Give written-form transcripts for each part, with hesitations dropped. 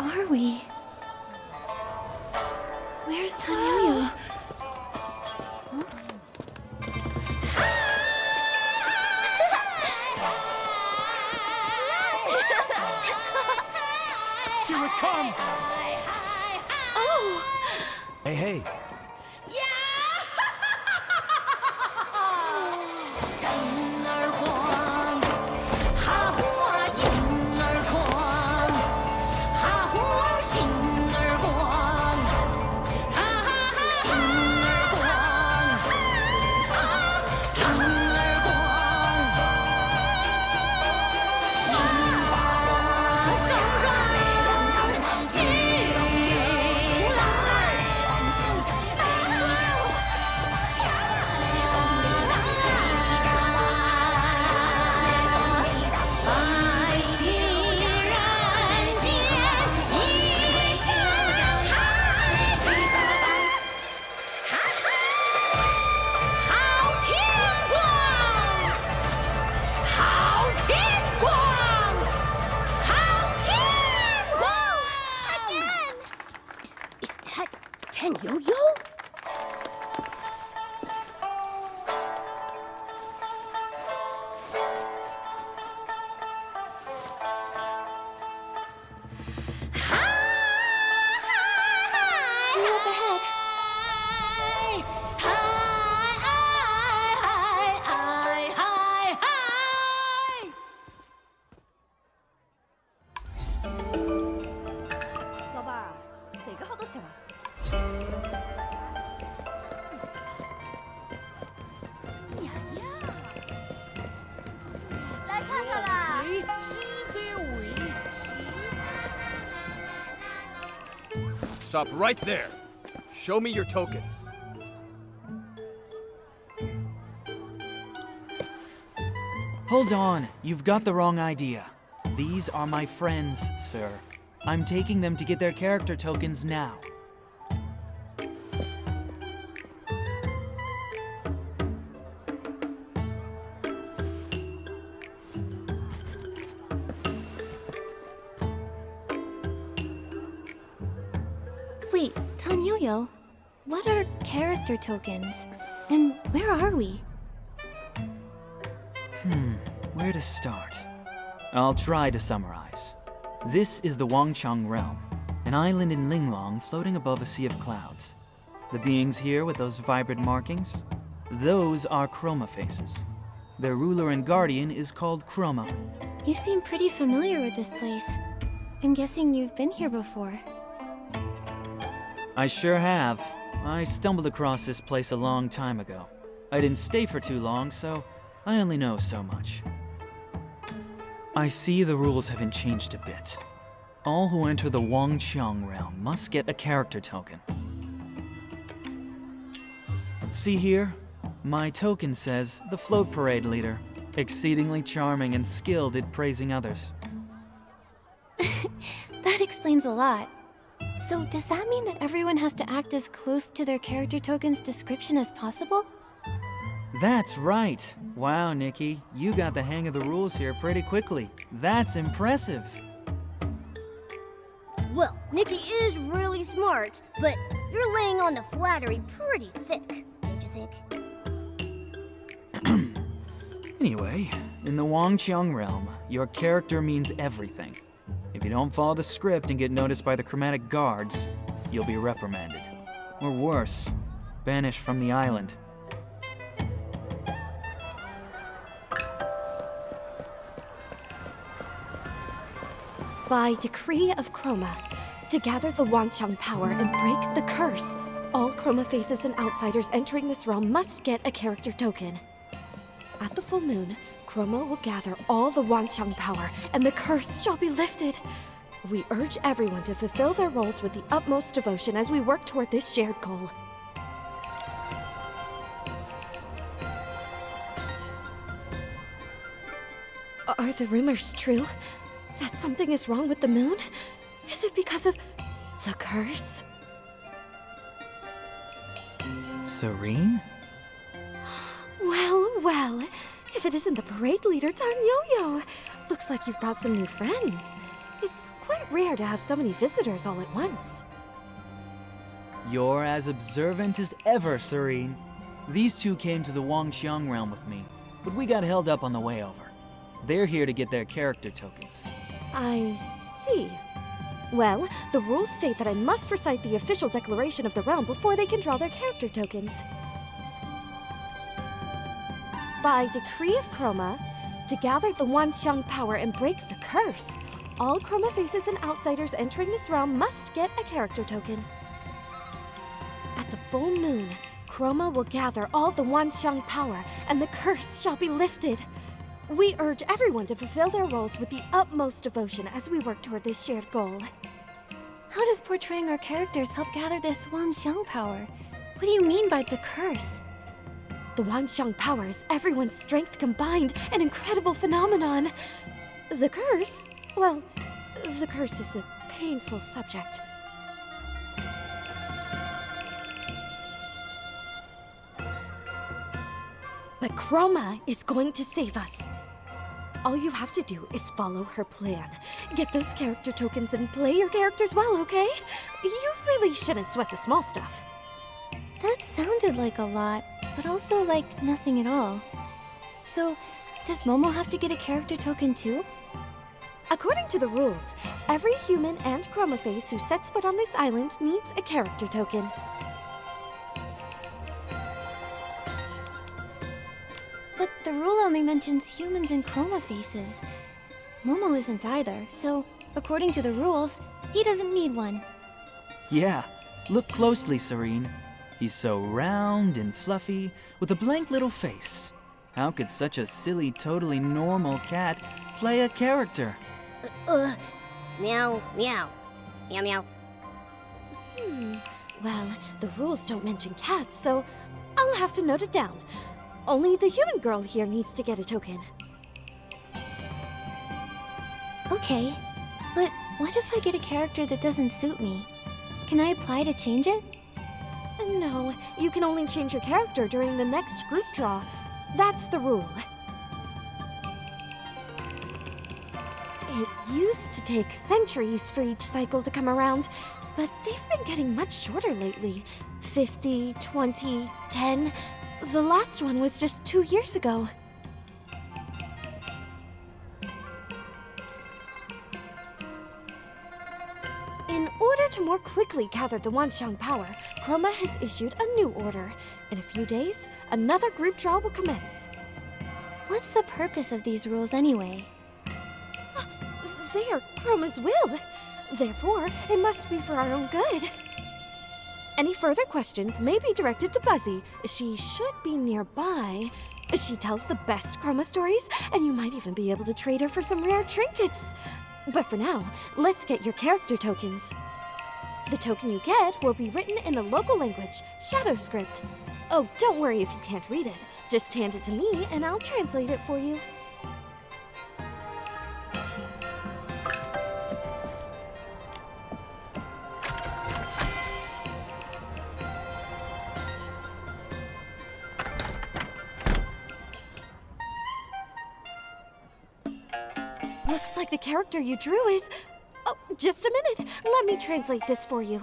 are we? Where's Tanyoyo? Here it comes! Oh! Hey, hey. Yo-yo? See you up ahead. 老爸，这个好多钱吗？呀呀，来看看啦！ Stop right there. Show me your tokens. Hold on, you've got the wrong idea. These are my friends, sir. I'm taking them to get their character tokens now. Wait, Tanyoyo, what are character tokens? And where are we? Where to start? I'll try to summarize. This is the Wangchang Realm, an island in Linglong floating above a sea of clouds. The beings here with those vibrant markings? Those are Chroma faces. Their ruler and guardian is called Chroma. You seem pretty familiar with this place. I'm guessing you've been here before. I sure have. I stumbled across this place a long time ago. I didn't stay for too long, so I only know so much. I see the rules haven't changed a bit. All who enter the Wangchang realm must get a character token. See here? My token says the float parade leader. Exceedingly charming and skilled at praising others. That explains a lot. So does that mean that everyone has to act as close to their character token's description as possible? That's right. Wow, Nikki, you got the hang of the rules here pretty quickly. That's impressive. Well, Nikki is really smart, but you're laying on the flattery pretty thick, don't you think? Anyway, in the Wangchang realm, your character means everything. If you don't follow the script and get noticed by the Chromatic guards, you'll be reprimanded. Or worse, banished from the island. By decree of Chroma, to gather the Wangchang power and break the curse, all Chroma faces and outsiders entering this realm must get a character token. At the full moon, Chroma will gather all the Wangchang power, and the curse shall be lifted. We urge everyone to fulfill their roles with the utmost devotion as we work toward this shared goal. Are the rumors true? That something is wrong with the moon? Is it because of the curse? Serene? Well, well. If it isn't the parade leader, Tanyoyo. Looks like you've brought some new friends. It's quite rare to have so many visitors all at once. You're as observant as ever, Serene. These two came to the Wangxiang realm with me, but we got held up on the way over. They're here to get their character tokens. I see. Well, the rules state that I must recite the official declaration of the realm before they can draw their character tokens. By decree of Chroma, to gather the Wanxiang power and break the curse, all Chroma faces and outsiders entering this realm must get a character token. At the full moon, Chroma will gather all the Wanxiang power, and the curse shall be lifted. We urge everyone to fulfill their roles with the utmost devotion as we work toward this shared goal. How does portraying our characters help gather this Wanxiang power? What do you mean by the curse? The Wanxiang power is everyone's strength combined, an incredible phenomenon. The curse? Well, the curse is a painful subject. But Chroma is going to save us. All you have to do is follow her plan. Get those character tokens and play your characters well, okay? You really shouldn't sweat the small stuff. That sounded like a lot, but also like nothing at all. So, does Momo have to get a character token too? According to the rules, every human and Chroma face who sets foot on this island needs a character token. But the rule only mentions humans and Chroma faces. Momo isn't either, so according to the rules, he doesn't need one. Yeah, look closely, Serene. He's so round and fluffy, with a blank little face. How could such a silly, totally normal cat play a character? Meow, meow. Meow, meow. Well, the rules don't mention cats, so I'll have to note it down. Only the human girl here needs to get a token. Okay, but what if I get a character that doesn't suit me? Can I apply to change it? No, you can only change your character during the next group draw. That's the rule. It used to take centuries for each cycle to come around, but they've been getting much shorter lately. 50, 20, 10. The last one was just 2 years ago. In order to more quickly gather the Wanxiang power, Chroma has issued a new order. In a few days, another group draw will commence. What's the purpose of these rules anyway? They are Chroma's will. Therefore, it must be for our own good. Any further questions may be directed to Buzzy. She should be nearby. She tells the best Chroma stories, and you might even be able to trade her for some rare trinkets. But for now, let's get your character tokens. The token you get will be written in the local language, Shadow Script. Oh, don't worry if you can't read it. Just hand it to me, and I'll translate it for you. Looks like the character you drew is... Oh, just a minute. Let me translate this for you.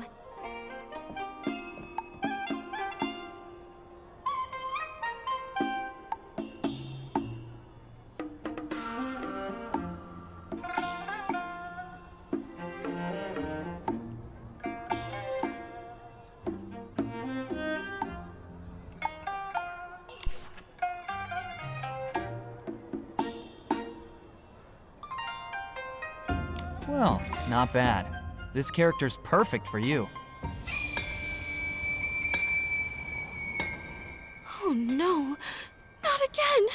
Well, not bad. This character's perfect for you. Oh no, not again!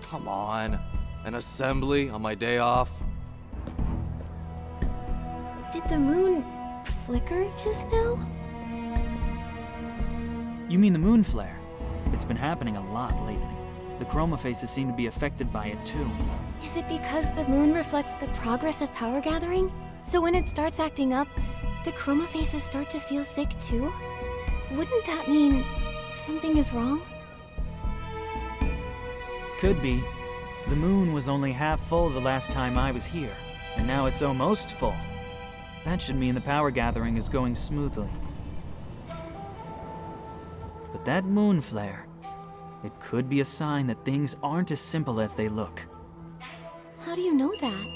Come on. An assembly on my day off? Did the moon flicker just now? You mean the moon flare? It's been happening a lot lately. The Chroma faces seem to be affected by it too. Is it because the moon reflects the progress of power gathering? So when it starts acting up, the chroma faces start to feel sick too? Wouldn't that mean something is wrong? Could be. The moon was only half full the last time I was here, and now it's almost full. That should mean the power gathering is going smoothly. But that moon flare, it could be a sign that things aren't as simple as they look. How do you know that?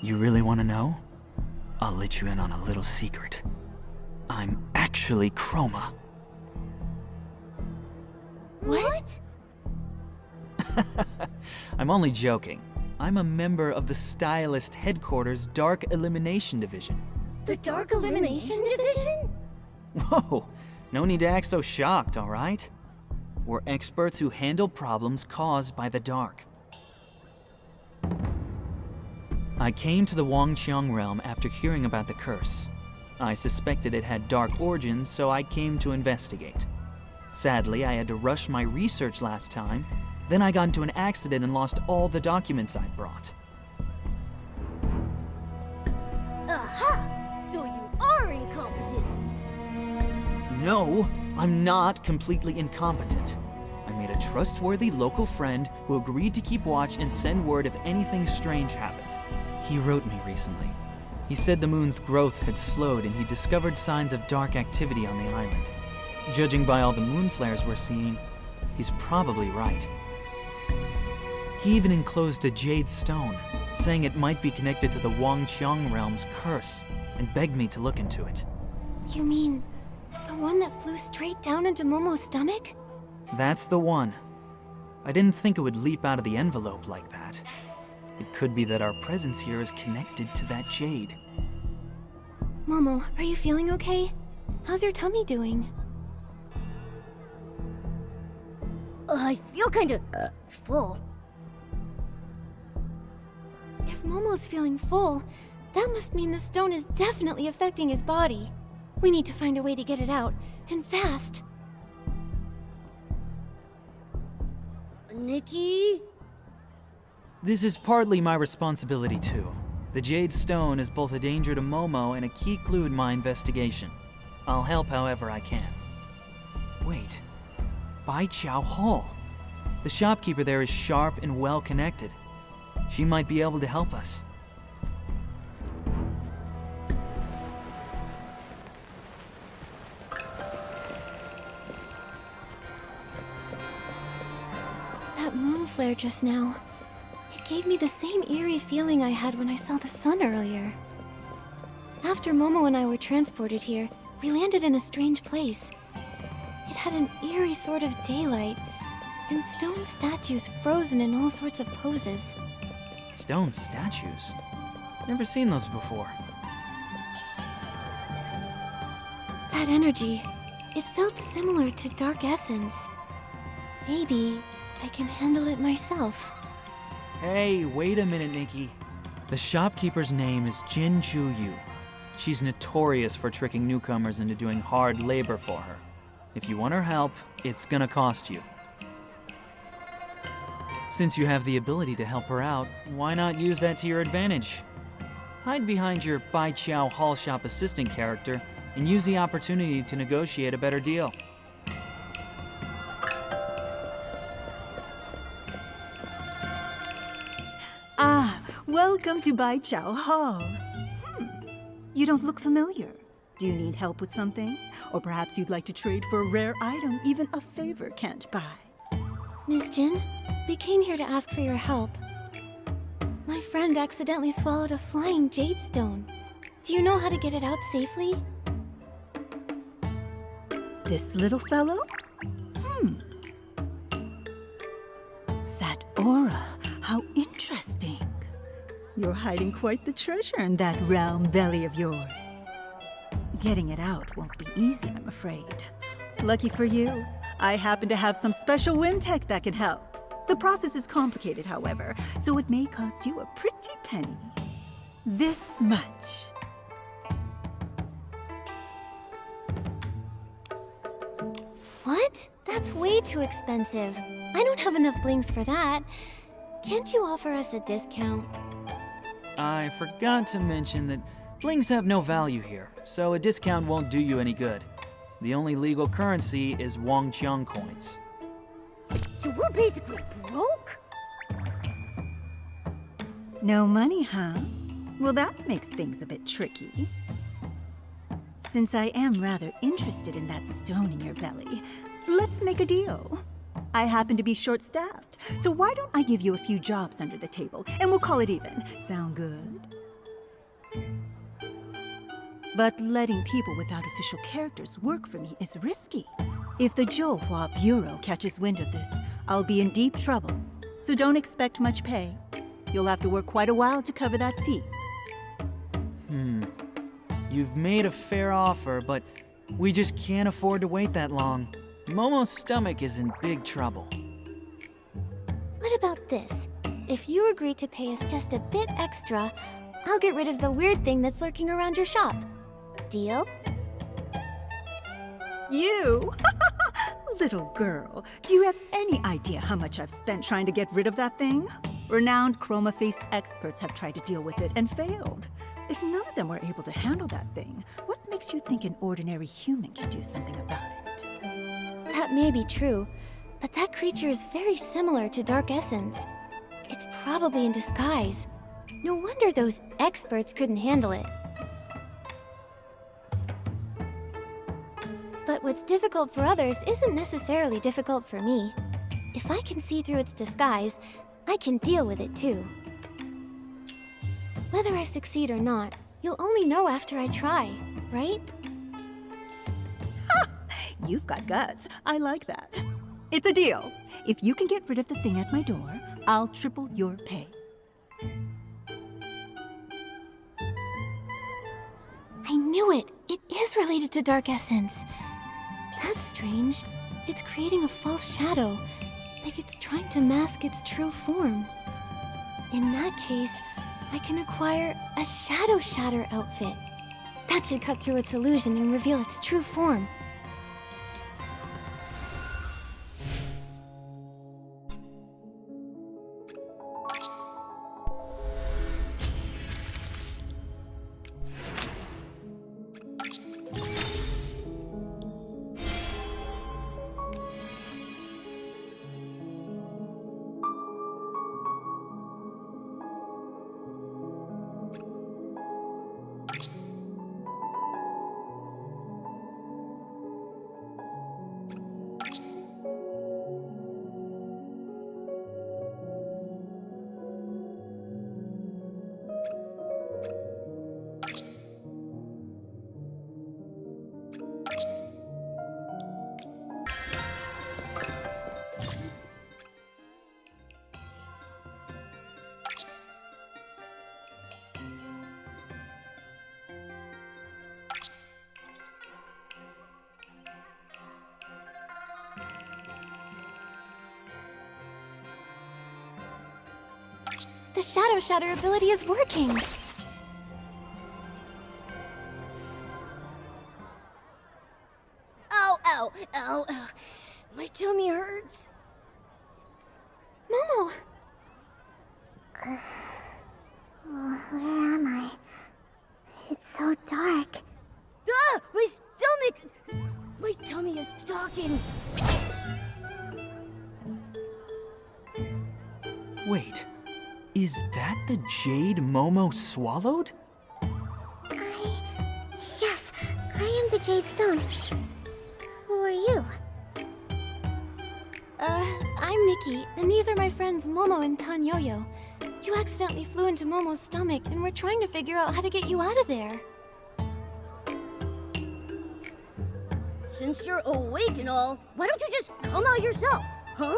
You really want to know? I'll let you in on a little secret. I'm actually Chroma. What? I'm only joking. I'm a member of the Stylist Headquarters Dark Elimination Division. The Dark Elimination Division? Whoa, no need to act so shocked, all right? We're experts who handle problems caused by the dark. I came to the Wangqiang realm after hearing about the curse. I suspected it had dark origins, so I came to investigate. Sadly, I had to rush my research last time. Then I got into an accident and lost all the documents I'd brought. Aha! So you are incompetent. No, I'm not completely incompetent. I made a trustworthy local friend who agreed to keep watch and send word if anything strange happened. He wrote me recently. He said the moon's growth had slowed and he discovered signs of dark activity on the island. Judging by all the moon flares we're seeing, he's probably right. He even enclosed a jade stone, saying it might be connected to the Wangqiang realm's curse, and begged me to look into it. You mean the one that flew straight down into Momo's stomach? That's the one. I didn't think it would leap out of the envelope like that. It could be that our presence here is connected to that jade. Momo, are you feeling okay? How's your tummy doing? I feel kinda, full. If Momo's feeling full, that must mean the stone is definitely affecting his body. We need to find a way to get it out, and fast. Nikki? This is partly my responsibility too. The jade stone is both a danger to Momo and a key clue in my investigation. I'll help however I can. Wait, Bai Chao Hall. The shopkeeper there is sharp and well connected. She might be able to help us. That moon flare just now, it gave me the same eerie feeling I had when I saw the sun earlier. After Momo and I were transported here, we landed in a strange place. It had an eerie sort of daylight, and stone statues frozen in all sorts of poses. Stone statues? Never seen those before. That energy, it felt similar to dark essence. Maybe I can handle it myself. Hey, wait a minute, Nikki. The shopkeeper's name is Jin Ju Yu. She's notorious for tricking newcomers into doing hard labor for her. If you want her help, it's gonna cost you. Since you have the ability to help her out, why not use that to your advantage? Hide behind your Bai Chao Hall Shop assistant character and use the opportunity to negotiate a better deal. Ah, welcome to Bai Chao Hall. You don't look familiar. Do you need help with something? Or perhaps you'd like to trade for a rare item even a favor can't buy. Miss Jin, we came here to ask for your help. My friend accidentally swallowed a flying jade stone. Do you know how to get it out safely? This little fellow? That aura, how interesting. You're hiding quite the treasure in that round belly of yours. Getting it out won't be easy, I'm afraid. Lucky for you, I happen to have some special wind tech that can help. The process is complicated, however, so it may cost you a pretty penny. This much. What? That's way too expensive. I don't have enough blings for that. Can't you offer us a discount? I forgot to mention that blings have no value here, so a discount won't do you any good. The only legal currency is Wangqiang coins. So we're basically broke? No money, huh? Well, that makes things a bit tricky. Since I am rather interested in that stone in your belly, let's make a deal. I happen to be short-staffed, so why don't I give you a few jobs under the table, and we'll call it even. Sound good? But letting people without official characters work for me is risky. If the Zhouhua Bureau catches wind of this, I'll be in deep trouble. So don't expect much pay. You'll have to work quite a while to cover that fee. You've made a fair offer, but we just can't afford to wait that long. Momo's stomach is in big trouble. What about this? If you agree to pay us just a bit extra, I'll get rid of the weird thing that's lurking around your shop. Deal? You? Little girl, do you have any idea how much I've spent trying to get rid of that thing? Renowned chroma face experts have tried to deal with it and failed. If none of them were able to handle that thing, what makes you think an ordinary human can do something about it? That may be true, but that creature is very similar to Dark Essence. It's probably in disguise. No wonder those experts couldn't handle it. But what's difficult for others isn't necessarily difficult for me. If I can see through its disguise, I can deal with it too. Whether I succeed or not, you'll only know after I try, right? You've got guts. I like that. It's a deal. If you can get rid of the thing at my door, I'll triple your pay. I knew it! It is related to Dark Essence. That's strange. It's creating a false shadow, like it's trying to mask its true form. In that case, I can acquire a Shadow Shatter outfit. That should cut through its illusion and reveal its true form. The Shadow Shatter ability is working! Ow, ow, ow, ow. My tummy hurts. Momo! Where am I? It's so dark. Ah! My stomach! My tummy is talking. Wait, is that the jade Momo swallowed? Yes, I am the Jade Stone. Who are you? I'm Nikki, and these are my friends Momo and Tanyoyo. You accidentally flew into Momo's stomach, and we're trying to figure out how to get you out of there. Since you're awake and all, why don't you just come out yourself, huh?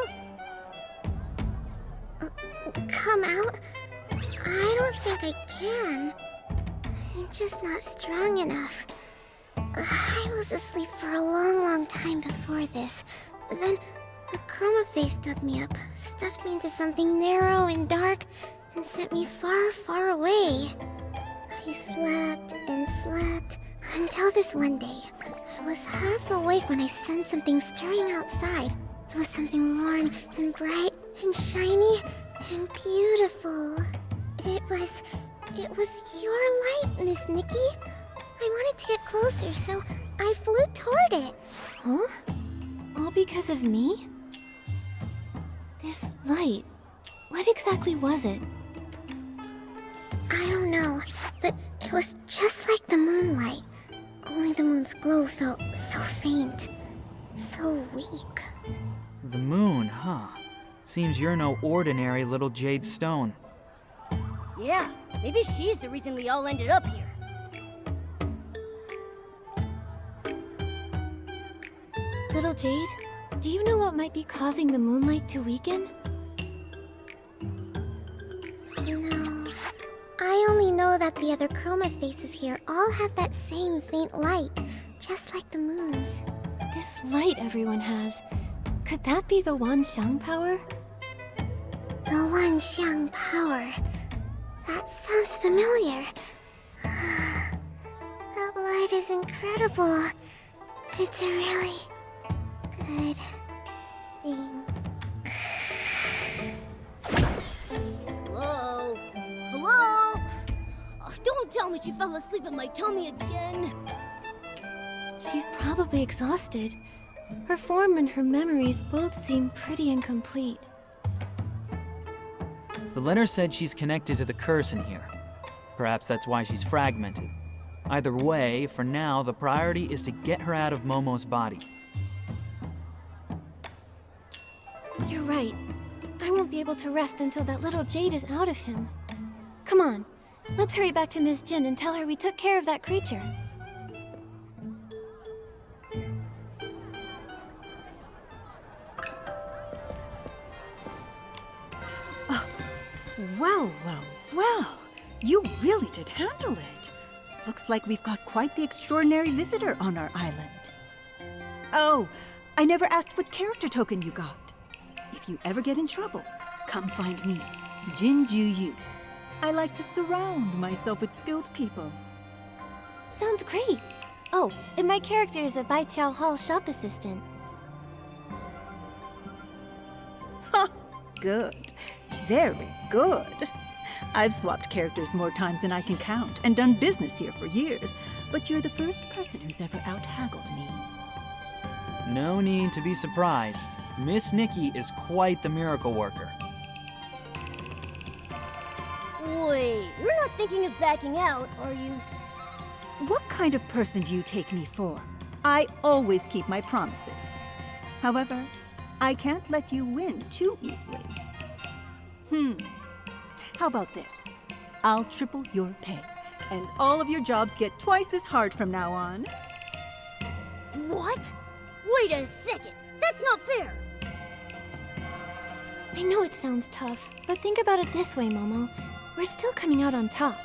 Come out? I don't think I can. I'm just not strong enough. I was asleep for a long time before this. Then the chroma face dug me up, stuffed me into something narrow and dark, and sent me far away. I slept and slept until this one day. I was half awake when I sensed something stirring outside. It was something warm and bright and shiny and beautiful. It was It was your light, Miss Nikki. I wanted to get closer, so I flew toward it. Huh? All because of me? This light, what exactly was it? I don't know, but it was just like the moonlight. Only the moon's glow felt so faint, so weak. The moon, huh? Seems you're no ordinary little jade stone. Yeah, maybe she's the reason we all ended up here. Little Jade, do you know what might be causing the moonlight to weaken? No. I only know that the other chroma faces here all have that same faint light, just like the moon's. This light everyone has, could that be the Wanxiang power? The Wanxiang power. That sounds familiar. That light is incredible. It's a really good thing. Hello? Hello? Oh, don't tell me she fell asleep in my tummy again. She's probably exhausted. Her form and her memories both seem pretty incomplete. The letter said she's connected to the curse in here. Perhaps that's why she's fragmented. Either way, for now, the priority is to get her out of Momo's body. You're right. I won't be able to rest until that little Jade is out of him. Come on, let's hurry back to Ms. Jin and tell her we took care of that creature. Well, well, well. You really did handle it. Looks like we've got quite the extraordinary visitor on our island. Oh, I never asked what character token you got. If you ever get in trouble, come find me, Jinju Yu. I like to surround myself with skilled people. Sounds great. Oh, and my character is a Baiqiao Hall shop assistant. Ha! Good. Very good. I've swapped characters more times than I can count and done business here for years, but you're the first person who's ever out-haggled me. No need to be surprised. Miss Nikki is quite the miracle worker. Wait, you're not thinking of backing out, are you? What kind of person do you take me for? I always keep my promises. However, I can't let you win too easily. How about this? I'll triple your pay, and all of your jobs get twice as hard from now on. What? Wait a second! That's not fair! I know it sounds tough, but think about it this way, Momo. We're still coming out on top.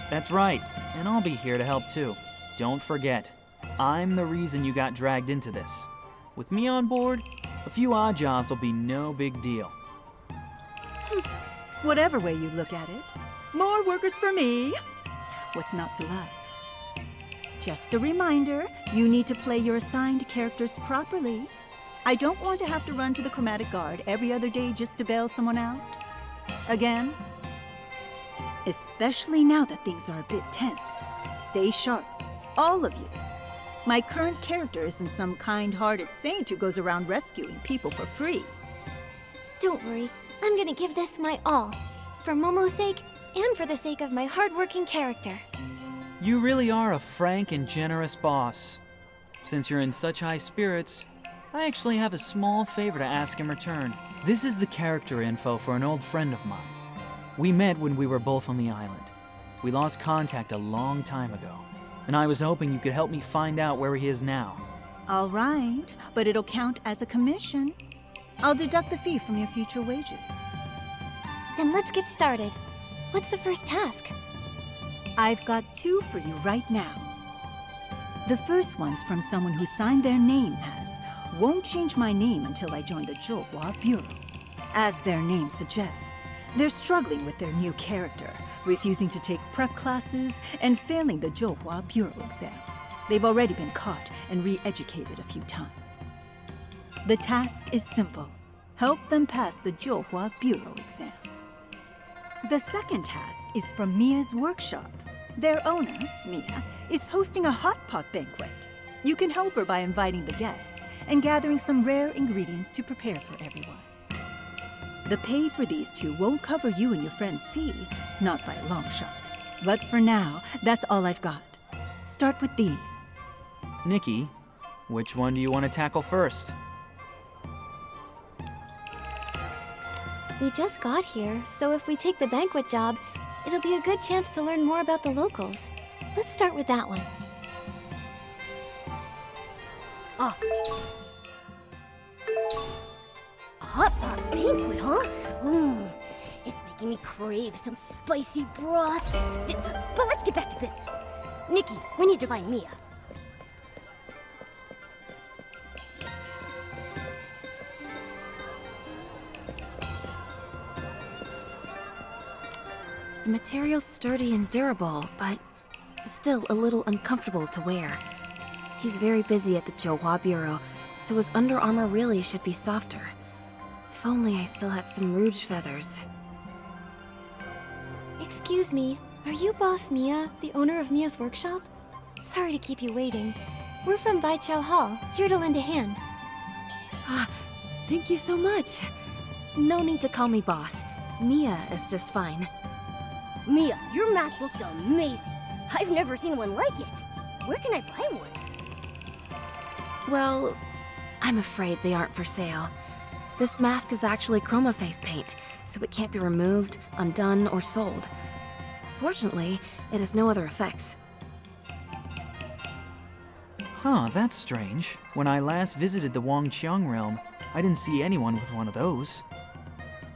That's right, and I'll be here to help too. Don't forget, I'm the reason you got dragged into this. With me on board, a few odd jobs will be no big deal. Whatever way you look at it, more workers for me. What's not to love? Just a reminder, you need to play your assigned characters properly. I don't want to have to run to the Chromatic Guard every other day just to bail someone out. Again, especially now that things are a bit tense. Stay sharp, all of you. My current character isn't some kind-hearted saint who goes around rescuing people for free. Don't worry, I'm gonna give this my all. For Momo's sake, and for the sake of my hardworking character. You really are a frank and generous boss. Since you're in such high spirits, I actually have a small favor to ask in return. This is the character info for an old friend of mine. We met when we were both on the island. We lost contact a long time ago, and I was hoping you could help me find out where he is now. All right, but it'll count as a commission. I'll deduct the fee from your future wages. Then let's get started. What's the first task? I've got two for you right now. The first one's from someone who signed their name as, won't change my name until I join the Zhouhua Bureau. As their name suggests, they're struggling with their new character, refusing to take prep classes and failing the Zhouhua Bureau exam. They've already been caught and re-educated a few times. The task is simple. Help them pass the Zhouhua Bureau exam. The second task is from Mia's workshop. Their owner, Mia, is hosting a hot pot banquet. You can help her by inviting the guests and gathering some rare ingredients to prepare for everyone. The pay for these two won't cover you and your friend's fee, not by a long shot. But for now, that's all I've got. Start with these. Nikki, which one do you want to tackle first? We just got here, so if we take the banquet job, it'll be a good chance to learn more about the locals. Let's start with that one. Ah. A hot pot banquet, huh? It's making me crave some spicy broth. But let's get back to business. Nikki, we need to find Mia. The material's sturdy and durable, but still a little uncomfortable to wear. He's very busy at the Zhouhua Bureau, so his Under Armour really should be softer. If only I still had some rouge feathers. Excuse me, are you Boss Mia, the owner of Mia's workshop? Sorry to keep you waiting. We're from Baiqiao Hall, here to lend a hand. Ah, thank you so much. No need to call me boss. Mia is just fine. Mia, your mask looks amazing. I've never seen one like it. Where can I buy one? Well, I'm afraid they aren't for sale. This mask is actually chroma face paint, so it can't be removed, undone, or sold. Fortunately, it has no other effects. Huh, that's strange. When I last visited the Wangqiang realm, I didn't see anyone with one of those.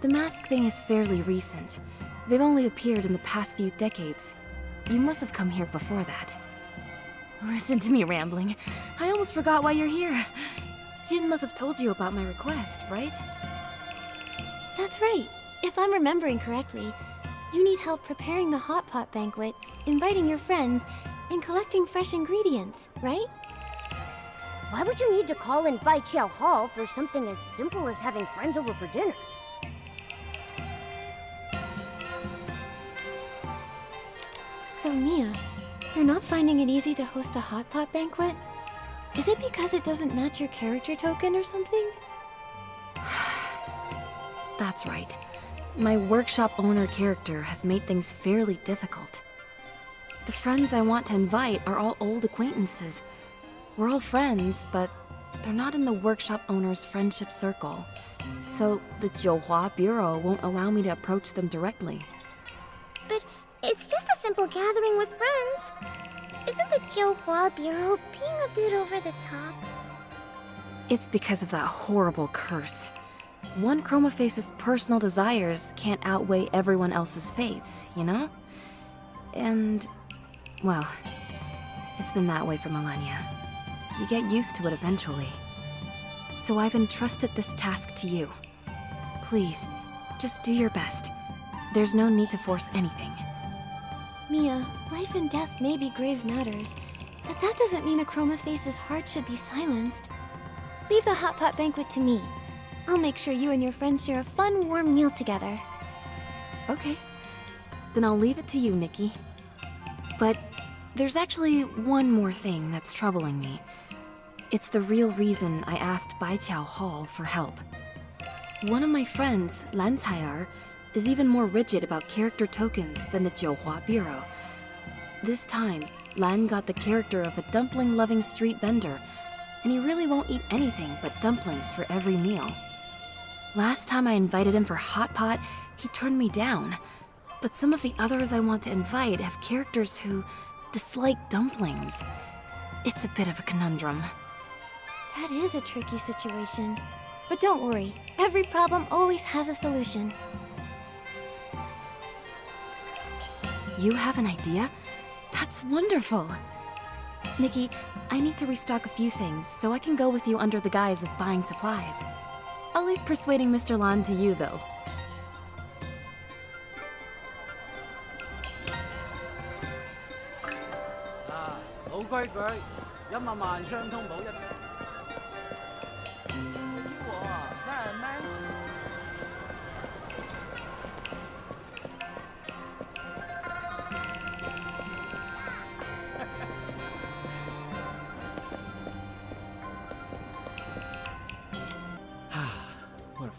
The mask thing is fairly recent. They've only appeared in the past few decades. You must have come here before that. Listen to me rambling. I almost forgot why you're here. Jin must have told you about my request, right? That's right. If I'm remembering correctly, you need help preparing the hot pot banquet, inviting your friends, and collecting fresh ingredients, right? Why would you need to call in Baiqiao Hall for something as simple as having friends over for dinner? So Mia, you're not finding it easy to host a hot pot banquet? Is it because it doesn't match your character token or something? That's right. My workshop owner character has made things fairly difficult. The friends I want to invite are all old acquaintances. We're all friends, but they're not in the workshop owner's friendship circle. So the Zhouhua Bureau won't allow me to approach them directly. But it's just a simple gathering with friends. Isn't the Zhouhua Bureau being a bit over the top? It's because of that horrible curse. One Chroma Face's personal desires can't outweigh everyone else's fates, you know? And, well, it's been that way for millennia. You get used to it eventually. So I've entrusted this task to you. Please, just do your best. There's no need to force anything. Mia, life and death may be grave matters, but that doesn't mean a Chroma Face's heart should be silenced. Leave the hot pot banquet to me. I'll make sure you and your friends share a fun, warm meal together. Okay. Then I'll leave it to you, Nikki. But there's actually one more thing that's troubling me. It's the real reason I asked Baiqiao Hall for help. One of my friends, Lan Cai'er, is even more rigid about character tokens than the Zhouhua Bureau. This time, Lan got the character of a dumpling-loving street vendor, and he really won't eat anything but dumplings for every meal. Last time I invited him for hot pot, he turned me down. But some of the others I want to invite have characters who dislike dumplings. It's a bit of a conundrum. That is a tricky situation. But don't worry, every problem always has a solution. You have an idea? That's wonderful! Nikki, I need to restock a few things, so I can go with you under the guise of buying supplies. I'll leave persuading Mr. Lan to you, though.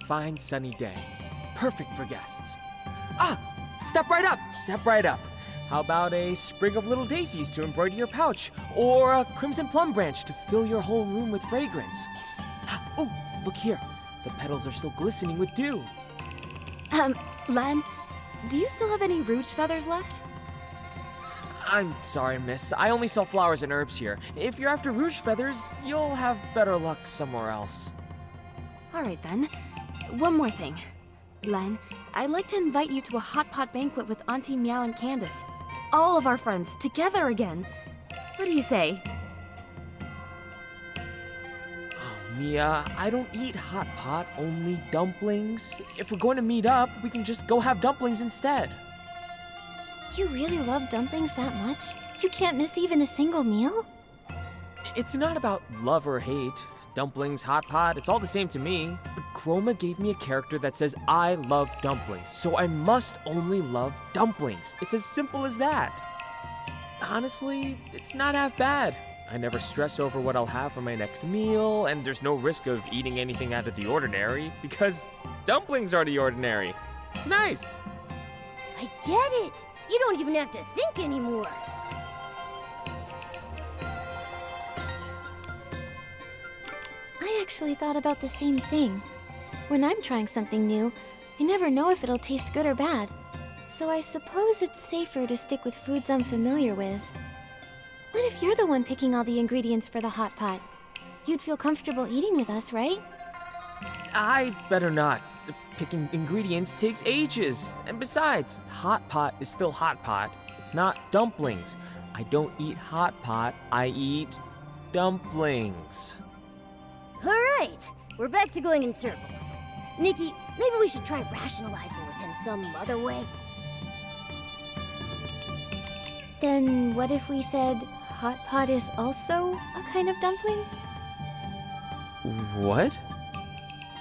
fine sunny day. Perfect for guests. Ah! Step right up! Step right up! How about a sprig of little daisies to embroider your pouch? Or a crimson plum branch to fill your whole room with fragrance? Ah, oh, look here. The petals are still glistening with dew. Lan, do you still have any rouge feathers left? I'm sorry, miss. I only sell flowers and herbs here. If you're after rouge feathers, you'll have better luck somewhere else. Alright then. One more thing. Lan, I'd like to invite you to a hot pot banquet with Auntie Meow and Candace. All of our friends, together again. What do you say? Oh, Mia, I don't eat hot pot, only dumplings. If we're going to meet up, we can just go have dumplings instead. You really love dumplings that much? You can't miss even a single meal? It's not about love or hate. Dumplings, hot pot, it's all the same to me. But Chroma gave me a character that says I love dumplings, so I must only love dumplings. It's as simple as that. Honestly, it's not half bad. I never stress over what I'll have for my next meal, and there's no risk of eating anything out of the ordinary, because dumplings are the ordinary. It's nice. I get it. You don't even have to think anymore. I actually thought about the same thing. When I'm trying something new, I never know if it'll taste good or bad. So I suppose it's safer to stick with foods I'm familiar with. What if you're the one picking all the ingredients for the hot pot? You'd feel comfortable eating with us, right? I better not. Picking ingredients takes ages. And besides, hot pot is still hot pot. It's not dumplings. I don't eat hot pot, I eat dumplings. Alright, we're back to going in circles. Nikki, maybe we should try rationalizing with him some other way. Then what if we said hot pot is also a kind of dumpling? What?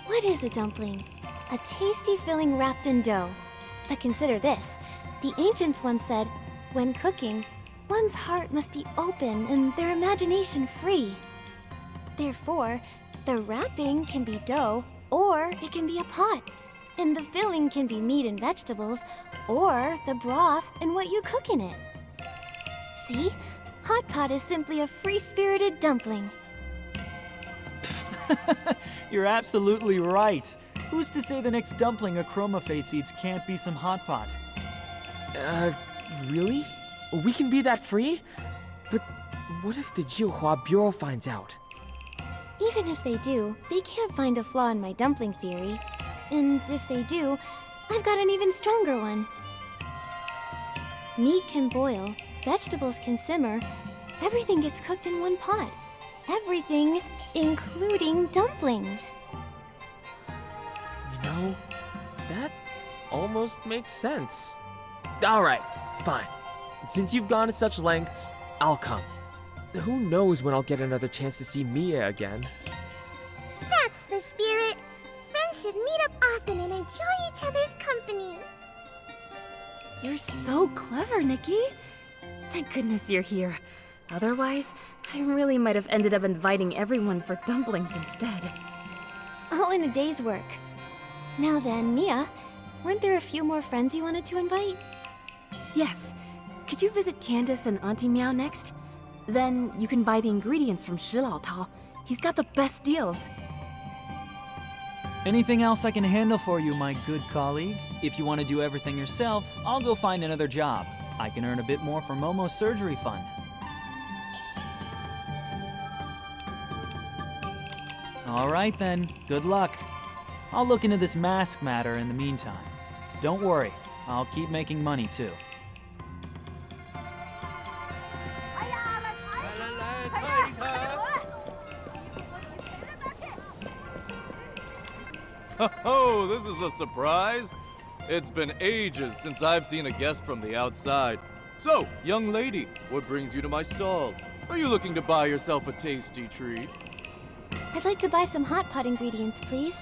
What is a dumpling? A tasty filling wrapped in dough. But consider this. The ancients once said, when cooking, one's heart must be open and their imagination free. Therefore, the wrapping can be dough, or it can be a pot. And the filling can be meat and vegetables, or the broth and what you cook in it. See? Hot pot is simply a free-spirited dumpling. You're absolutely right. Who's to say the next dumpling a Chroma Face eats can't be some hot pot? Really? We can be that free? But what if the Jiuhua Bureau finds out? Even if they do, they can't find a flaw in my dumpling theory. And if they do, I've got an even stronger one. Meat can boil, vegetables can simmer, everything gets cooked in one pot. Everything, including dumplings. You know, that almost makes sense. Alright, fine. Since you've gone to such lengths, I'll come. Who knows when I'll get another chance to see Mia again. That's the spirit. Friends should meet up often and enjoy each other's company. You're so clever, Nikki. Thank goodness you're here. Otherwise, I really might have ended up inviting everyone for dumplings instead. All in a day's work. Now then, Mia, weren't there a few more friends you wanted to invite? Yes. Could you visit Candace and Auntie Meow next? Then you can buy the ingredients from Shilao Tao. He's got the best deals. Anything else I can handle for you, my good colleague? If you want to do everything yourself, I'll go find another job. I can earn a bit more from Momo's surgery fund. All right then, good luck. I'll look into this mask matter in the meantime. Don't worry, I'll keep making money too. Oh, this is a surprise. It's been ages since I've seen a guest from the outside. So, young lady, what brings you to my stall? Are you looking to buy yourself a tasty treat? I'd like to buy some hot pot ingredients, please.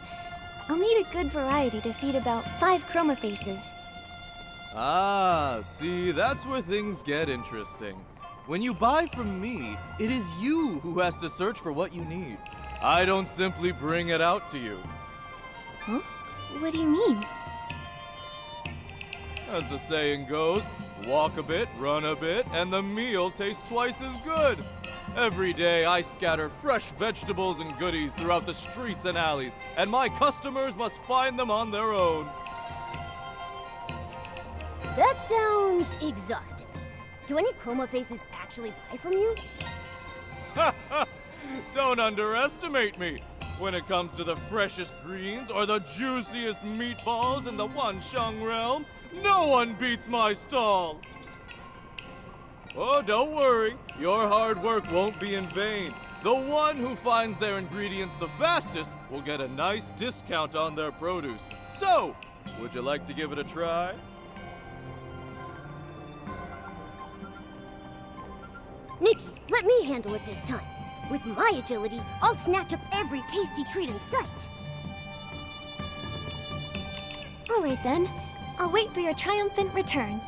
I'll need a good variety to feed about 5 Chroma Faces. Ah, see, that's where things get interesting. When you buy from me, it is you who has to search for what you need. I don't simply bring it out to you. Huh? What do you mean? As the saying goes, walk a bit, run a bit, and the meal tastes twice as good. Every day I scatter fresh vegetables and goodies throughout the streets and alleys, and my customers must find them on their own. That sounds exhausting. Do any chroma faces actually buy from you? Don't underestimate me. When it comes to the freshest greens or the juiciest meatballs in the Wansheng realm, no one beats my stall. Oh, don't worry. Your hard work won't be in vain. The one who finds their ingredients the fastest will get a nice discount on their produce. So, would you like to give it a try? Nikki, let me handle it this time. With my agility, I'll snatch up every tasty treat in sight. All right then. I'll wait for your triumphant return.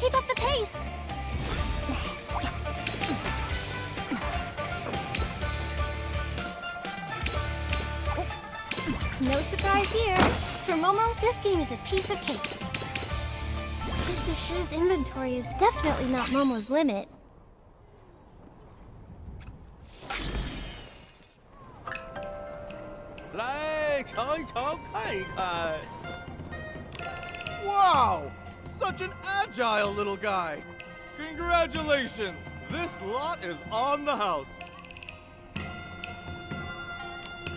Keep up the pace! No surprise here. For Momo, this game is a piece of cake. Mr. Shu's inventory is definitely not Momo's limit. Wow! Such an agile little guy! Congratulations! This lot is on the house!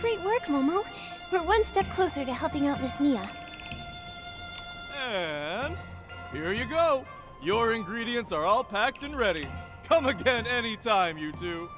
Great work, Momo. We're one step closer to helping out Miss Mia. And here you go! Your ingredients are all packed and ready. Come again anytime, you two.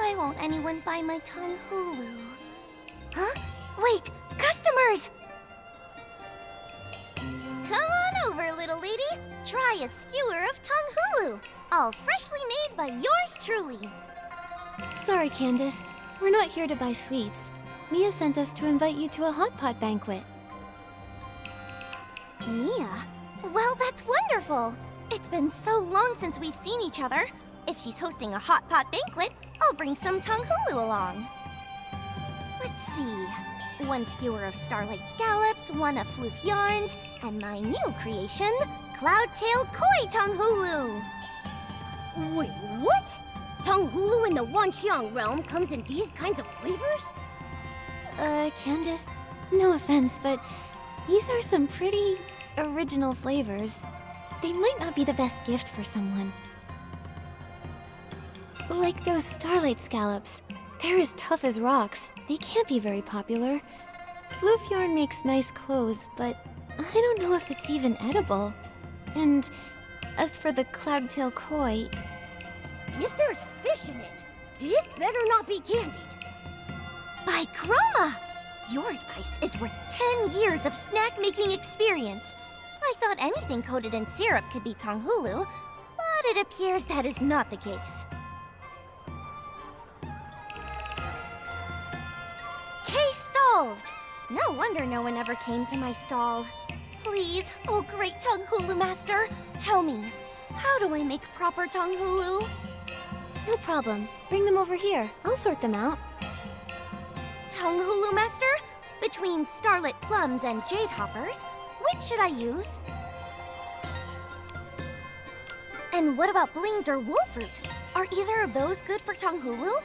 Why won't anyone buy my Tong Hulu? Huh? Wait! Customers! Come on over, little lady. Try a skewer of Tong Hulu. All freshly made by yours truly. Sorry, Candace. We're not here to buy sweets. Mia sent us to invite you to a hot pot banquet. Mia? Well, that's wonderful. It's been so long since we've seen each other. If she's hosting a hot pot banquet, I'll bring some Tong Hulu along. Let's see. 1 skewer of Starlight Scallops, 1 of Floof Yarns, and my new creation, Cloudtail Koi Tonghulu! Wait, what? Tonghulu in the Wanxiang realm comes in these kinds of flavors? Candace, no offense, but these are some pretty original flavors. They might not be the best gift for someone. Like those starlight scallops. They're as tough as rocks. They can't be very popular. Floofjorn makes nice clothes, but I don't know if it's even edible. And as for the Cloudtail Koi... If there's fish in it, it better not be candied. By Chroma! Your advice is worth 10 years of snack-making experience. I thought anything coated in syrup could be Tonghulu, but it appears that is not the case. Case solved! No wonder no one ever came to my stall. Please, oh great Tonghulu master, tell me, how do I make proper Tonghulu? No problem. Bring them over here. I'll sort them out. Tonghulu master? Between starlit plums and jade hoppers, which should I use? And what about blings or wolfruit? Are either of those good for Tonghulu?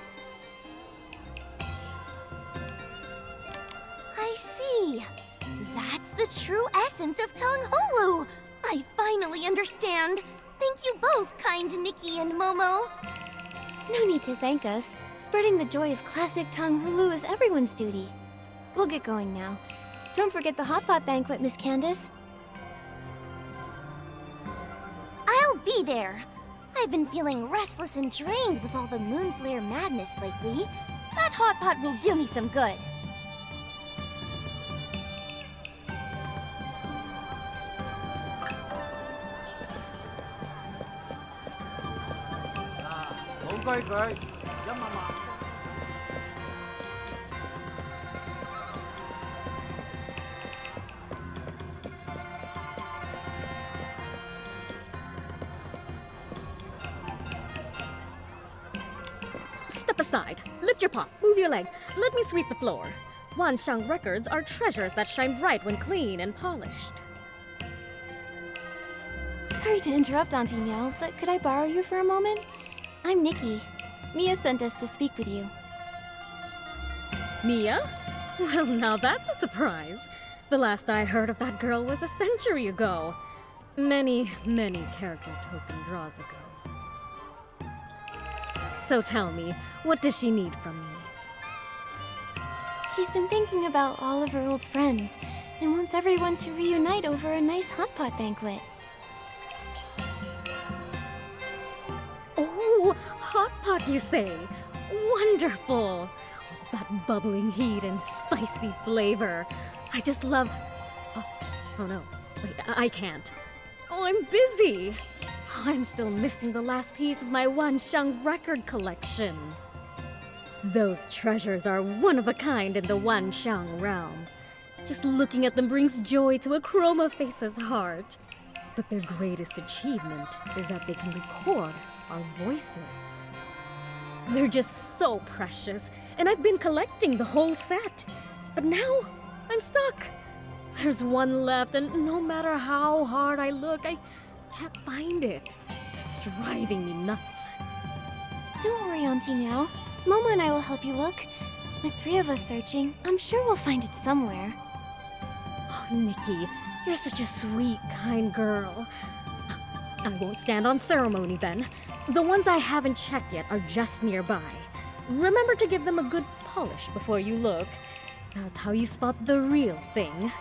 I see. That's the true essence of Tonghulu. I finally understand. Thank you both, kind Nikki and Momo. No need to thank us. Spreading the joy of classic Tonghulu is everyone's duty. We'll get going now. Don't forget the hot pot banquet, Miss Candace. I'll be there. I've been feeling restless and drained with all the moonflare madness lately. That hot pot will do me some good. Step aside. Lift your paw. Move your leg. Let me sweep the floor. Wanxiang records are treasures that shine bright when clean and polished. Sorry to interrupt, Auntie Meow, but could I borrow you for a moment? I'm Nikki. Mia sent us to speak with you. Mia? Well, now that's a surprise. The last I heard of that girl was a century ago. Many, many character token draws ago. So tell me, what does she need from me? She's been thinking about all of her old friends and wants everyone to reunite over a nice hot pot banquet. Oh, hot pot, you say? Wonderful! That bubbling heat and spicy flavor. I just love... Oh no, wait, I can't. Oh, I'm busy. I'm still missing the last piece of my Wanxiang record collection. Those treasures are one of a kind in the Wanxiang realm. Just looking at them brings joy to a Chroma face's heart. But their greatest achievement is that they can record our voices. They're just so precious, and I've been collecting the whole set. But now, I'm stuck. There's one left, and no matter how hard I look, I can't find it. It's driving me nuts. Don't worry, Auntie Meow. Momo and I will help you look. With 3 of us searching, I'm sure we'll find it somewhere. Oh, Nikki, you're such a sweet, kind girl. I won't stand on ceremony then. The ones I haven't checked yet are just nearby. Remember to give them a good polish before you look. That's how you spot the real thing.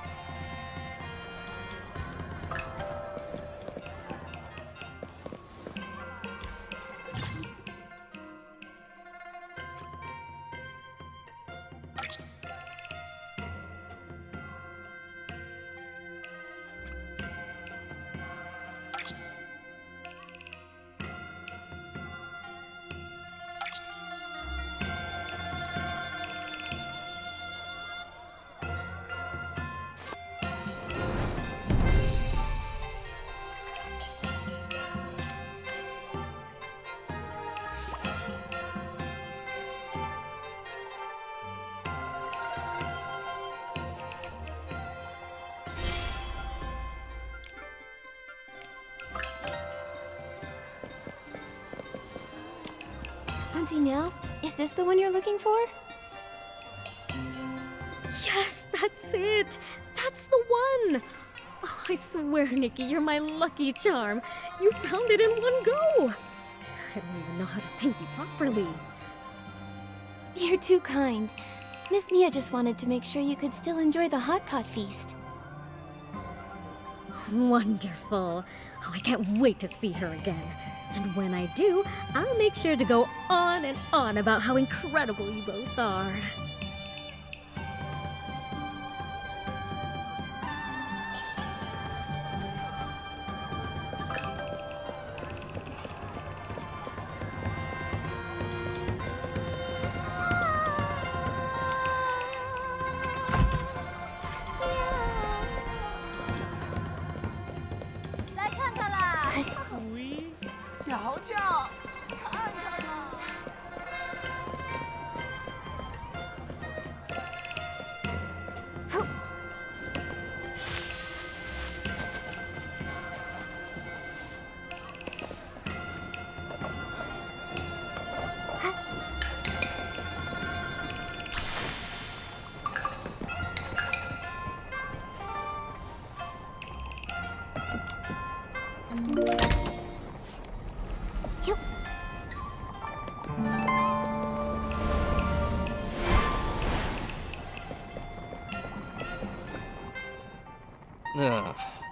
Auntie Meow? Is this the one you're looking for? Yes, that's it! That's the one! Oh, I swear, Nikki, you're my lucky charm. You found it in one go! I don't even know how to thank you properly. You're too kind. Miss Mia just wanted to make sure you could still enjoy the hot pot feast. Wonderful. Oh, I can't wait to see her again. And when I do, I'll make sure to go on and on about how incredible you both are.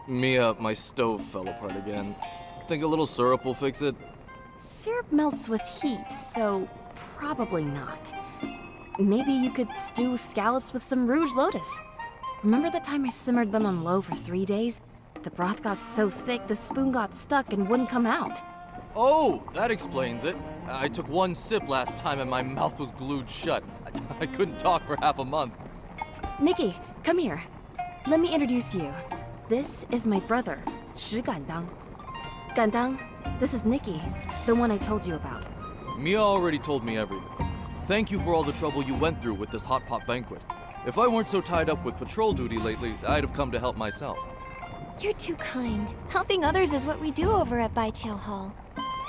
Mia, my stove fell apart again. Think a little syrup will fix it? Syrup melts with heat, so probably not. Maybe you could stew scallops with some Rouge Lotus. Remember the time I simmered them on low for 3 days? The broth got so thick the spoon got stuck and wouldn't come out. Oh, that explains it. I took one sip last time and my mouth was glued shut. I couldn't talk for half a month. Nikki, come here. Let me introduce you. This is my brother, Shi Gandang. Gandang, this is Nikki, the one I told you about. Mia already told me everything. Thank you for all the trouble you went through with this hot pot banquet. If I weren't so tied up with patrol duty lately, I'd have come to help myself. You're too kind. Helping others is what we do over at Baiqiao Hall.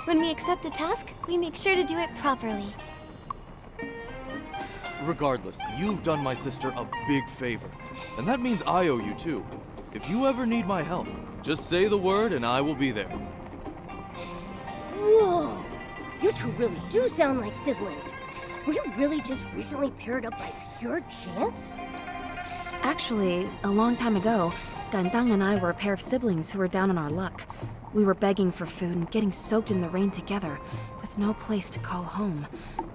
When we accept a task, we make sure to do it properly. Regardless, you've done my sister a big favor. And that means I owe you too. If you ever need my help, just say the word and I will be there. Whoa! You two really do sound like siblings. Were you really just recently paired up by pure chance? Actually, a long time ago, Gandang and I were a pair of siblings who were down on our luck. We were begging for food and getting soaked in the rain together, with no place to call home.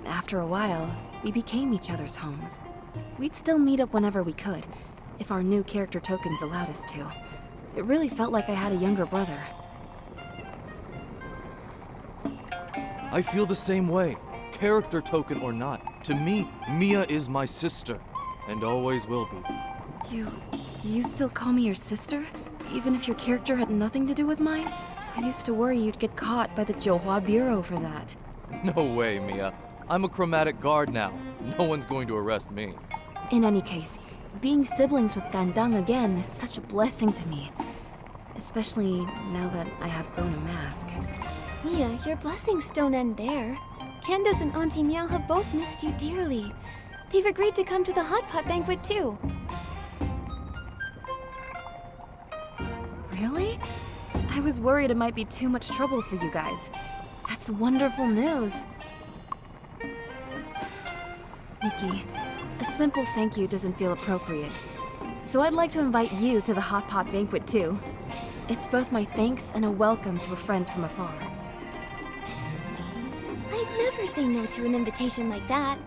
After a while, we became each other's homes. We'd still meet up whenever we could, if our new character tokens allowed us to. It really felt like I had a younger brother. I feel the same way, character token or not. To me, Mia is my sister, and always will be. You still call me your sister? Even if your character had nothing to do with mine? I used to worry you'd get caught by the Jiuhua Bureau for that. No way, Mia. I'm a chromatic guard now. No one's going to arrest me. In any case, being siblings with Gandang again is such a blessing to me. Especially now that I have grown a mask. Mia, your blessings don't end there. Candace and Auntie Meow have both missed you dearly. They've agreed to come to the hot pot banquet too. Really? I was worried it might be too much trouble for you guys. That's wonderful news. Nikki, a simple thank you doesn't feel appropriate. So I'd like to invite you to the hot pot banquet too. It's both my thanks and a welcome to a friend from afar. I'd never say no to an invitation like that.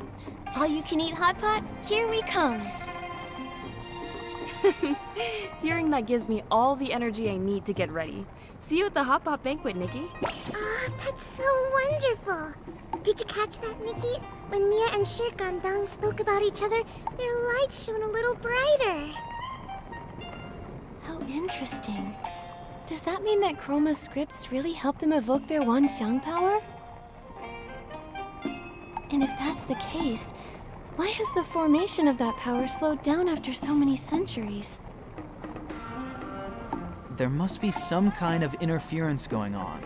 All you can eat hot pot, here we come. Hearing that gives me all the energy I need to get ready. See you at the hot pot banquet, Nikki. Oh, that's so wonderful. Did you catch that, Nikki? When Mia and Shi Gandang spoke about each other, their light shone a little brighter. How interesting. Does that mean that Chroma's scripts really help them evoke their Wanxiang power? And if that's the case, why has the formation of that power slowed down after so many centuries? There must be some kind of interference going on.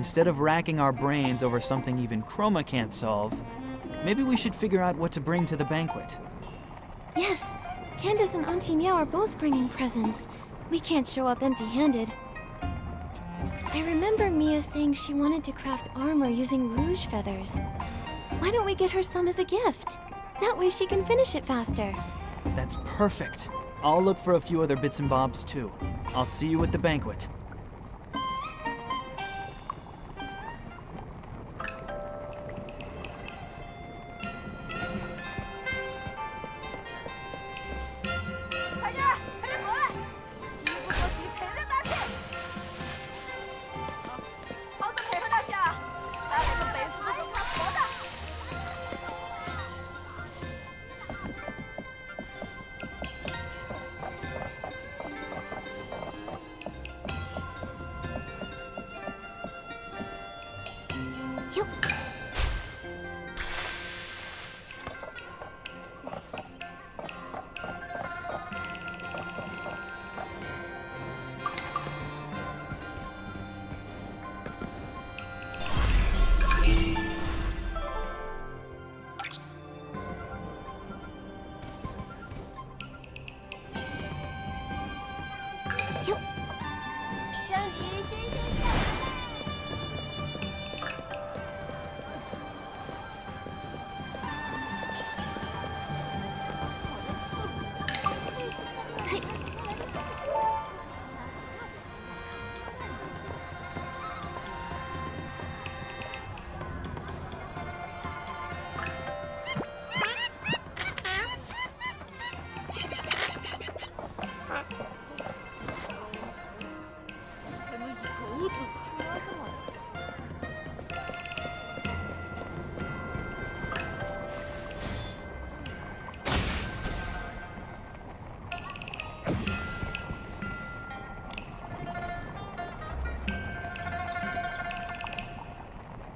Instead of racking our brains over something even Chroma can't solve, maybe we should figure out what to bring to the banquet. Yes, Candace and Auntie Meow are both bringing presents. We can't show up empty-handed. I remember Mia saying she wanted to craft armor using rouge feathers. Why don't we get her some as a gift? That way she can finish it faster. That's perfect. I'll look for a few other bits and bobs too. I'll see you at the banquet.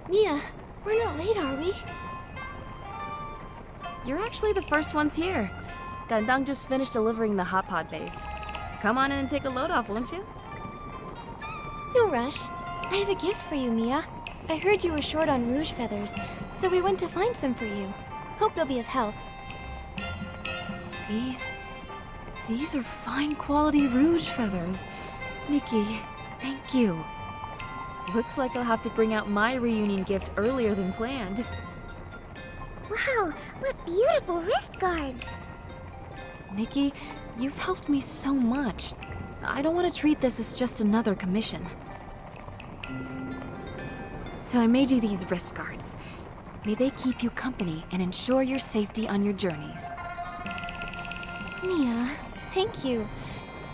Mia, we're not late, are we? You're actually the first ones here. Gandang just finished delivering the hot pot base. Come on in and take a load off, won't you? No rush. I have a gift for you, Mia. I heard you were short on rouge feathers, so we went to find some for you. Hope they'll be of help. These are fine quality rouge feathers. Nikki, thank you. Looks like I'll have to bring out my reunion gift earlier than planned. Wow, what beautiful wrist guards! Nikki, you've helped me so much. I don't want to treat this as just another commission. So I made you these wrist guards. May they keep you company and ensure your safety on your journeys. Mia, thank you.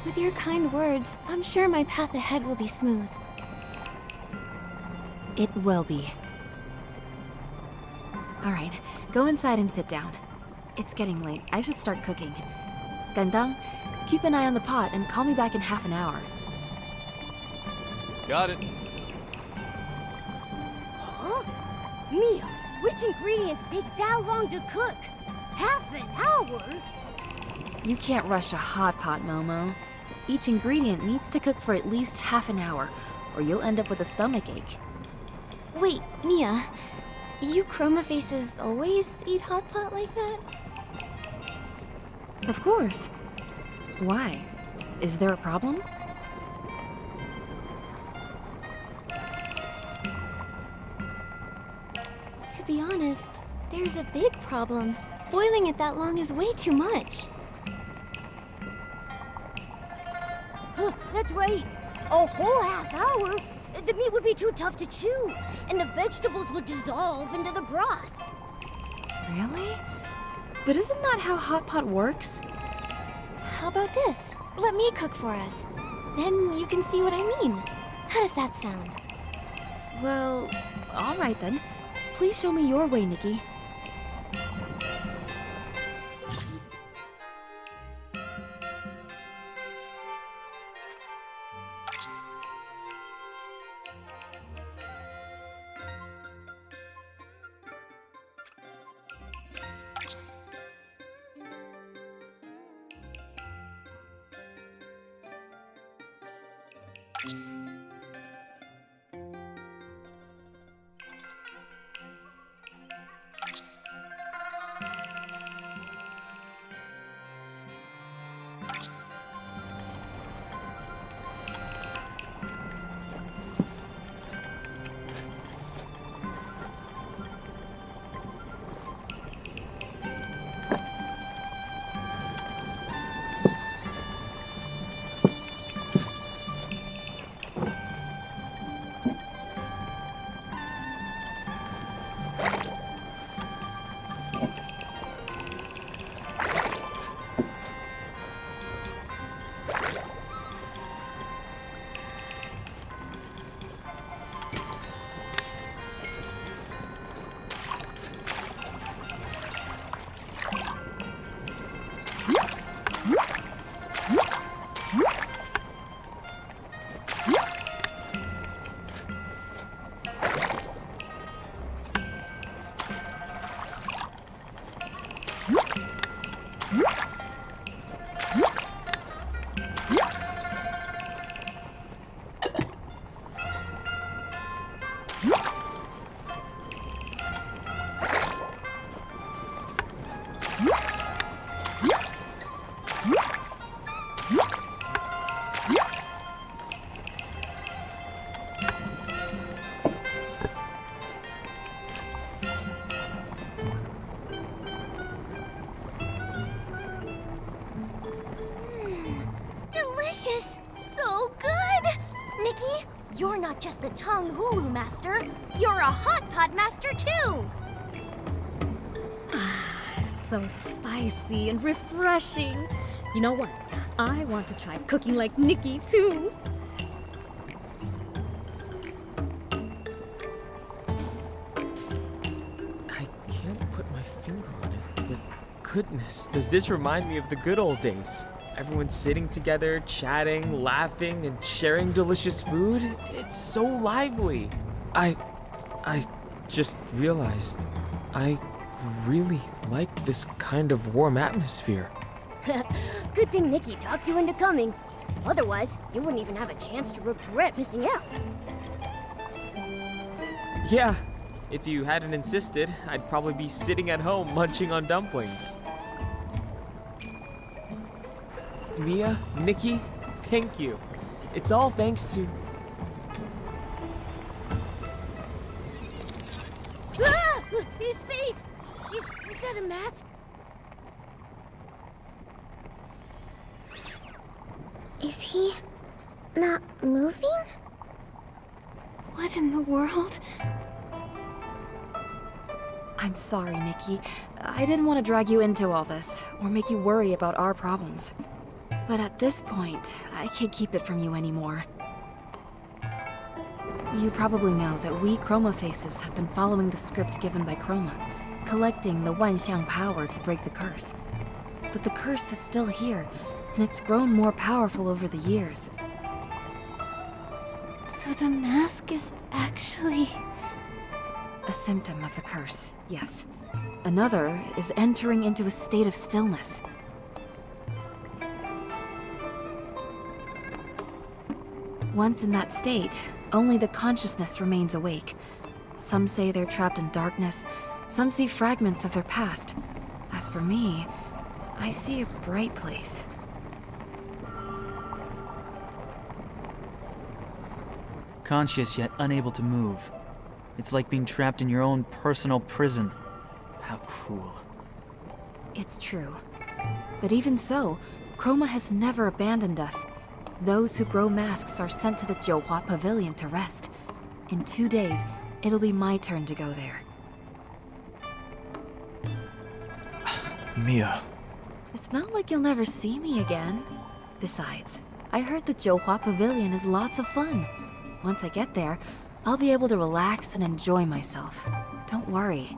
With your kind words, I'm sure my path ahead will be smooth. It will be. All right, go inside and sit down. It's getting late. I should start cooking. Gandang, keep an eye on the pot and call me back in half an hour. Got it. Huh? Mia, which ingredients take that long to cook? Half an hour? You can't rush a hot pot, Momo. Each ingredient needs to cook for at least half an hour, or you'll end up with a stomach ache. Wait, Mia, you Chroma faces always eat hot pot like that? Of course. Why? Is there a problem? To be honest, there's a big problem. Boiling it that long is way too much. Huh, that's right. A whole half hour? The meat would be too tough to chew, and the vegetables would dissolve into the broth. Really? But isn't that how hot pot works? How about this? Let me cook for us. Then you can see what I mean. How does that sound? Well, all right then. Please show me your way, Nikki. You're not just a tongue hulu master, you're a hot pot master too! So spicy and refreshing. You know what? I want to try cooking like Nikki too. I can't put my finger on it, but goodness, does this remind me of the good old days? Everyone sitting together, chatting, laughing, and sharing delicious food. It's so lively. I just realized I really like this kind of warm atmosphere. Good thing Nikki talked you into coming. Otherwise, you wouldn't even have a chance to regret missing out. Yeah, if you hadn't insisted, I'd probably be sitting at home munching on dumplings. Mia, Nikki, thank you. It's all thanks to... Ah! His face! Is that a mask? Is he not moving? What in the world? I'm sorry, Nikki. I didn't want to drag you into all this, or make you worry about our problems. But at this point, I can't keep it from you anymore. You probably know that we Chroma Faces have been following the script given by Chroma, collecting the Wanxiang power to break the curse. But the curse is still here, and it's grown more powerful over the years. So the mask is actually... A symptom of the curse, yes. Another is entering into a state of stillness. Once in that state, only the consciousness remains awake. Some say they're trapped in darkness, some see fragments of their past. As for me, I see a bright place. Conscious yet unable to move. It's like being trapped in your own personal prison. How cruel. It's true. But even so, Chroma has never abandoned us. Those who grow masks are sent to the Jiuhua Pavilion to rest. In 2 days, it'll be my turn to go there. Mia. It's not like you'll never see me again. Besides, I heard the Jiuhua Pavilion is lots of fun. Once I get there, I'll be able to relax and enjoy myself. Don't worry.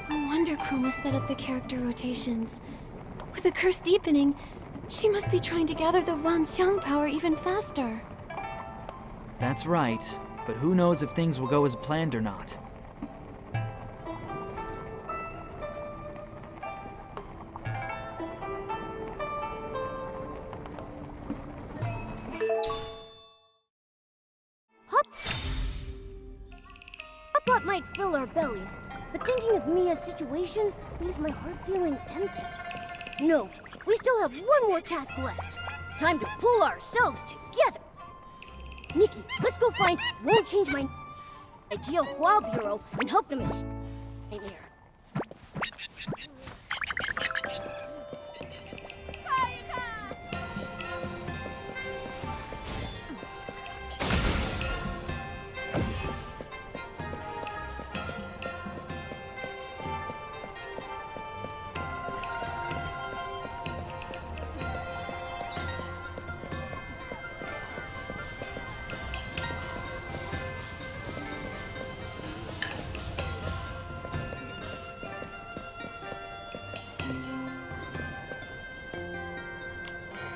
No wonder Chroma sped up the character rotations. With the curse deepening, she must be trying to gather the Wanxiang power even faster. That's right, but who knows if things will go as planned or not. Hotpot might fill our bellies, but thinking of Mia's situation leaves my heart feeling empty. No, we still have one more task left. Time to pull ourselves together. Nikki, let's go find Won't Change My Jiuhua Bureau and help them escape here.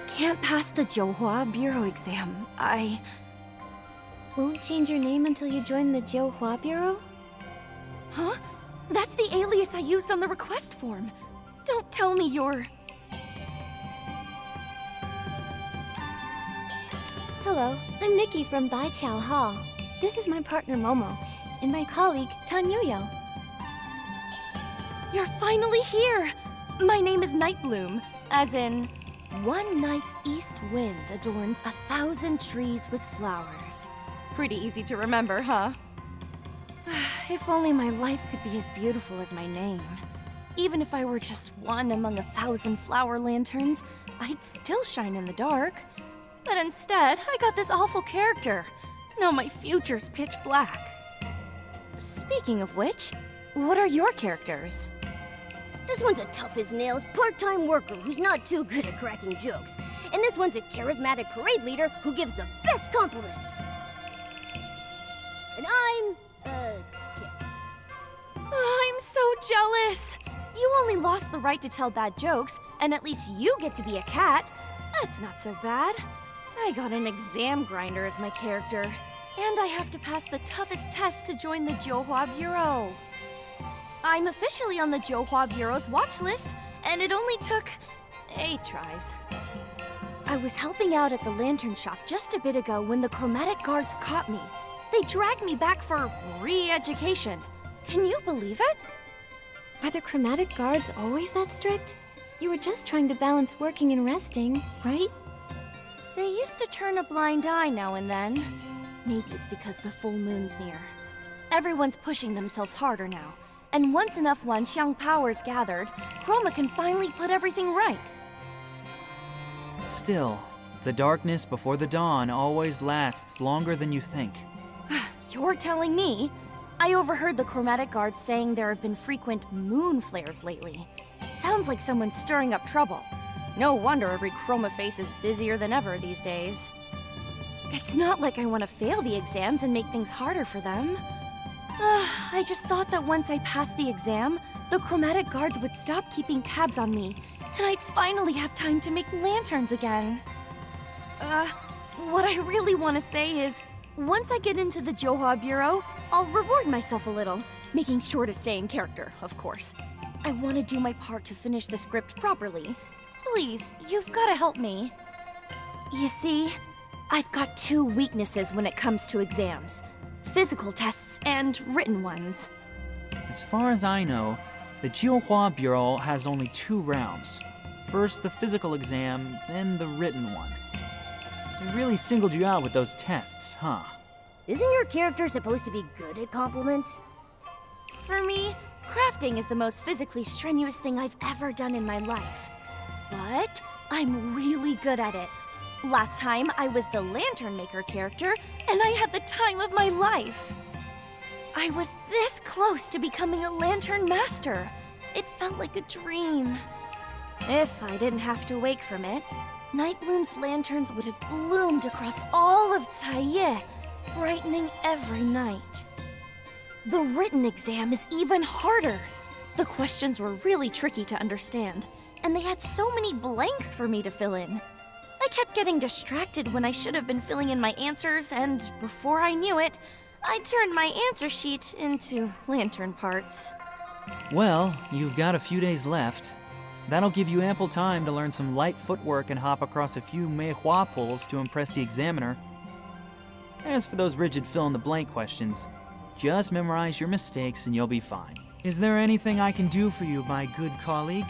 Can't pass the Jiuhua Bureau exam. Won't change your name until you join the Jiuhua Bureau? Huh? That's the alias I used on the request form. Don't tell me you're... Hello, I'm Nikki from Baiqiao Hall. This is my partner Momo, and my colleague Tan Yuyo. You're finally here! My name is Nightbloom, as in... One night's east wind adorns 1,000 trees with flowers. Pretty easy to remember, huh? If only my life could be as beautiful as my name. Even if I were just one among 1,000 flower lanterns, I'd still shine in the dark. But instead, I got this awful character. Now my future's pitch black. Speaking of which, what are your characters? This one's a tough as nails part-time worker who's not too good at cracking jokes. And this one's a charismatic parade leader who gives the best compliments. And I'm kid. I'm so jealous. You only lost the right to tell bad jokes, and at least you get to be a cat. That's not so bad. I got an exam grinder as my character, and I have to pass the toughest test to join the Johua Bureau. I'm officially on the Johua Bureau's watch list, and it only took 8 tries. I was helping out at the lantern shop just a bit ago when the Chromatic guards caught me. They dragged me back for re-education. Can you believe it? Are the Chromatic guards always that strict? You were just trying to balance working and resting, right? They used to turn a blind eye now and then. Maybe it's because the full moon's near. Everyone's pushing themselves harder now. And once enough Wanxiang powers gathered, Chroma can finally put everything right. Still, the darkness before the dawn always lasts longer than you think. You're telling me? I overheard the Chromatic guards saying there have been frequent moon flares lately. Sounds like someone's stirring up trouble. No wonder every Chroma face is busier than ever these days. It's not like I want to fail the exams and make things harder for them. I just thought that once I passed the exam, the Chromatic guards would stop keeping tabs on me, and I'd finally have time to make lanterns again. What I really want to say is, once I get into the Johua Bureau, I'll reward myself a little, making sure to stay in character, of course. I want to do my part to finish the script properly. Please, you've got to help me. You see, I've got 2 weaknesses when it comes to exams. Physical tests and written ones. As far as I know, the Johua Bureau has only 2 rounds. First the physical exam, then the written one. They really singled you out with those tests, huh? Isn't your character supposed to be good at compliments? For me, crafting is the most physically strenuous thing I've ever done in my life. But I'm really good at it. Last time, I was the Lantern Maker character, and I had the time of my life. I was this close to becoming a Lantern Master. It felt like a dream. If I didn't have to wake from it, Nightbloom's lanterns would have bloomed across all of Taiye, brightening every night. The written exam is even harder. The questions were really tricky to understand, and they had so many blanks for me to fill in. I kept getting distracted when I should have been filling in my answers, and before I knew it, I turned my answer sheet into lantern parts. Well, you've got a few days left. That'll give you ample time to learn some light footwork and hop across a few Meihua poles to impress the examiner. As for those rigid fill-in-the-blank questions, just memorize your mistakes and you'll be fine. Is there anything I can do for you, my good colleague?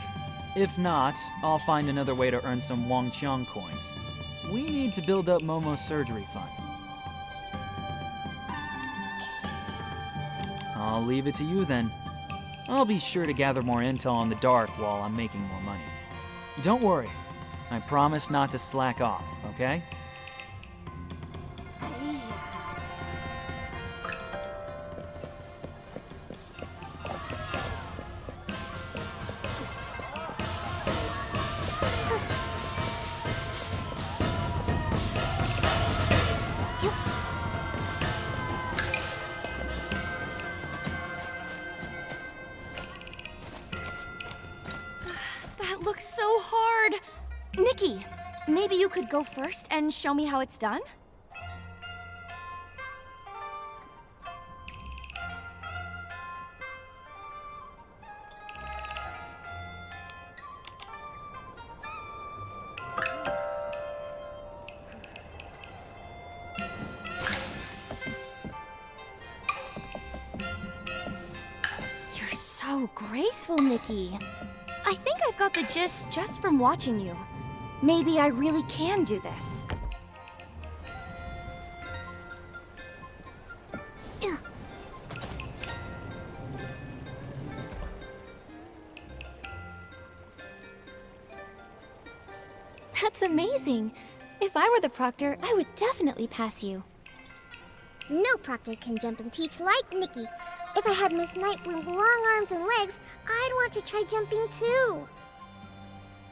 If not, I'll find another way to earn some Wangqiang coins. We need to build up Momo's surgery fund. I'll leave it to you then. I'll be sure to gather more intel on the dark while I'm making more money. Don't worry. I promise not to slack off, okay? That looks so hard. Nikki, maybe you could go first and show me how it's done? You're so graceful, Nikki. I think I've got the gist just from watching you. Maybe I really can do this. That's amazing. If I were the proctor, I would definitely pass you. No proctor can jump and teach like Nikki. If I had Miss Nightbloom's long arms and legs, I'd want to try jumping too.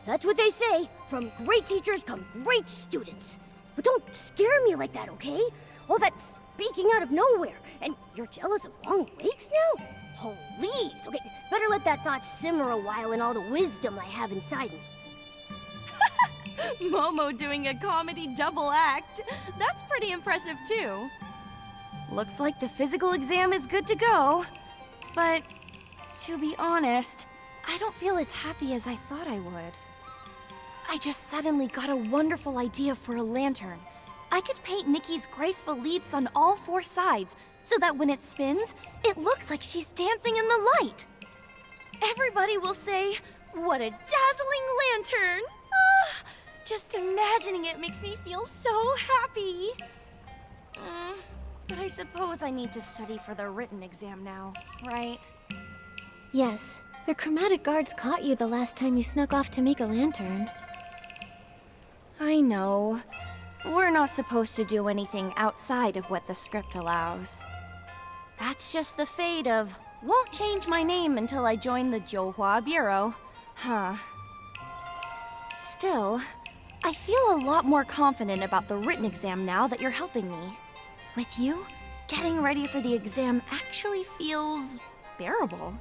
That's what they say. From great teachers come great students. But don't scare me like that, okay? All that speaking out of nowhere. And you're jealous of long legs now? Please. Okay, better let that thought simmer a while in all the wisdom I have inside me. Momo doing a comedy double act. That's pretty impressive too. Looks like the physical exam is good to go. But to be honest, I don't feel as happy as I thought I would. I just suddenly got a wonderful idea for a lantern. I could paint Nikki's graceful leaps on all four sides so that when it spins, it looks like she's dancing in the light. Everybody will say, "What a dazzling lantern!" Ah, just imagining it makes me feel so happy. But I suppose I need to study for the written exam now, right? Yes, the Chromatic guards caught you the last time you snuck off to make a lantern. I know. We're not supposed to do anything outside of what the script allows. That's just the fate of, won't change my name until I join the Zhouhua Bureau. Huh. Still, I feel a lot more confident about the written exam now that you're helping me. With you, getting ready for the exam actually feels bearable.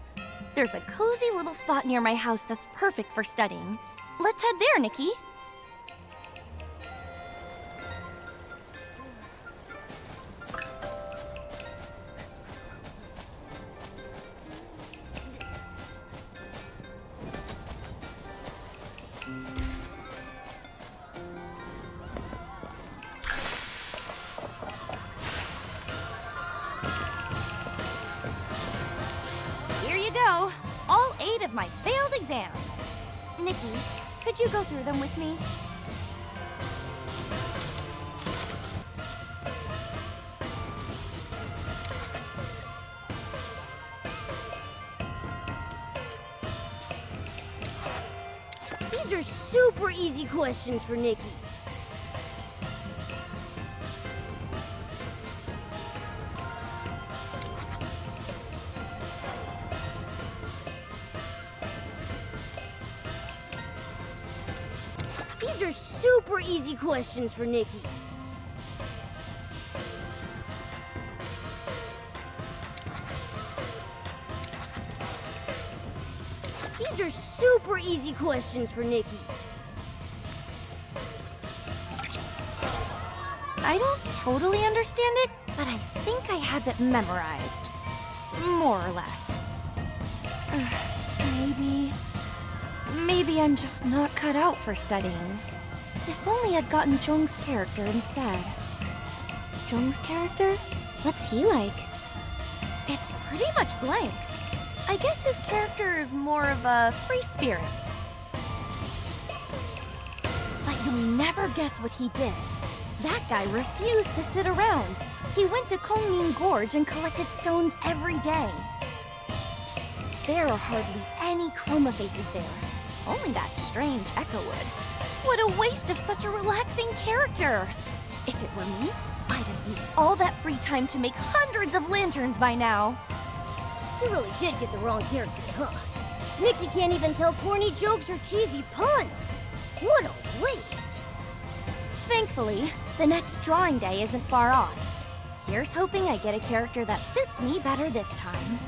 There's a cozy little spot near my house that's perfect for studying. Let's head there, Nikki. Go. All 8 of my failed exams. Nikki, could you go through them with me? These are super easy questions for Nikki. These are super easy questions for Nikki. These are super easy questions for Nikki. I don't totally understand it, but I think I have it memorized. More or less. Maybe I'm just not cut out for studying. If only I'd gotten Zhong's character instead. Zhong's character? What's he like? It's pretty much blank. I guess his character is more of a free spirit. But you'll never guess what he did. That guy refused to sit around. He went to Kongning Gorge and collected stones every day. There are hardly any chroma faces there. Only that strange Echowood. What a waste of such a relaxing character! If it were me, I'd have used all that free time to make hundreds of lanterns by now. You really did get the wrong character, huh? Nikki can't even tell corny jokes or cheesy puns. What a waste! Thankfully, the next drawing day isn't far off. Here's hoping I get a character that suits me better this time.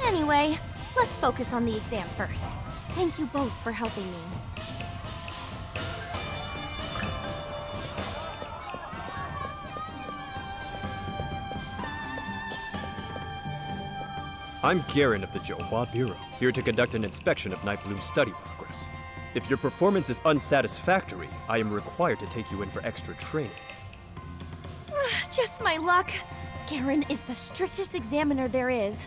Anyway, let's focus on the exam first. Thank you both for helping me. I'm Garen of the Zhouhua Bureau, here to conduct an inspection of Nightbloom's study progress. If your performance is unsatisfactory, I am required to take you in for extra training. Just my luck. Garen is the strictest examiner there is.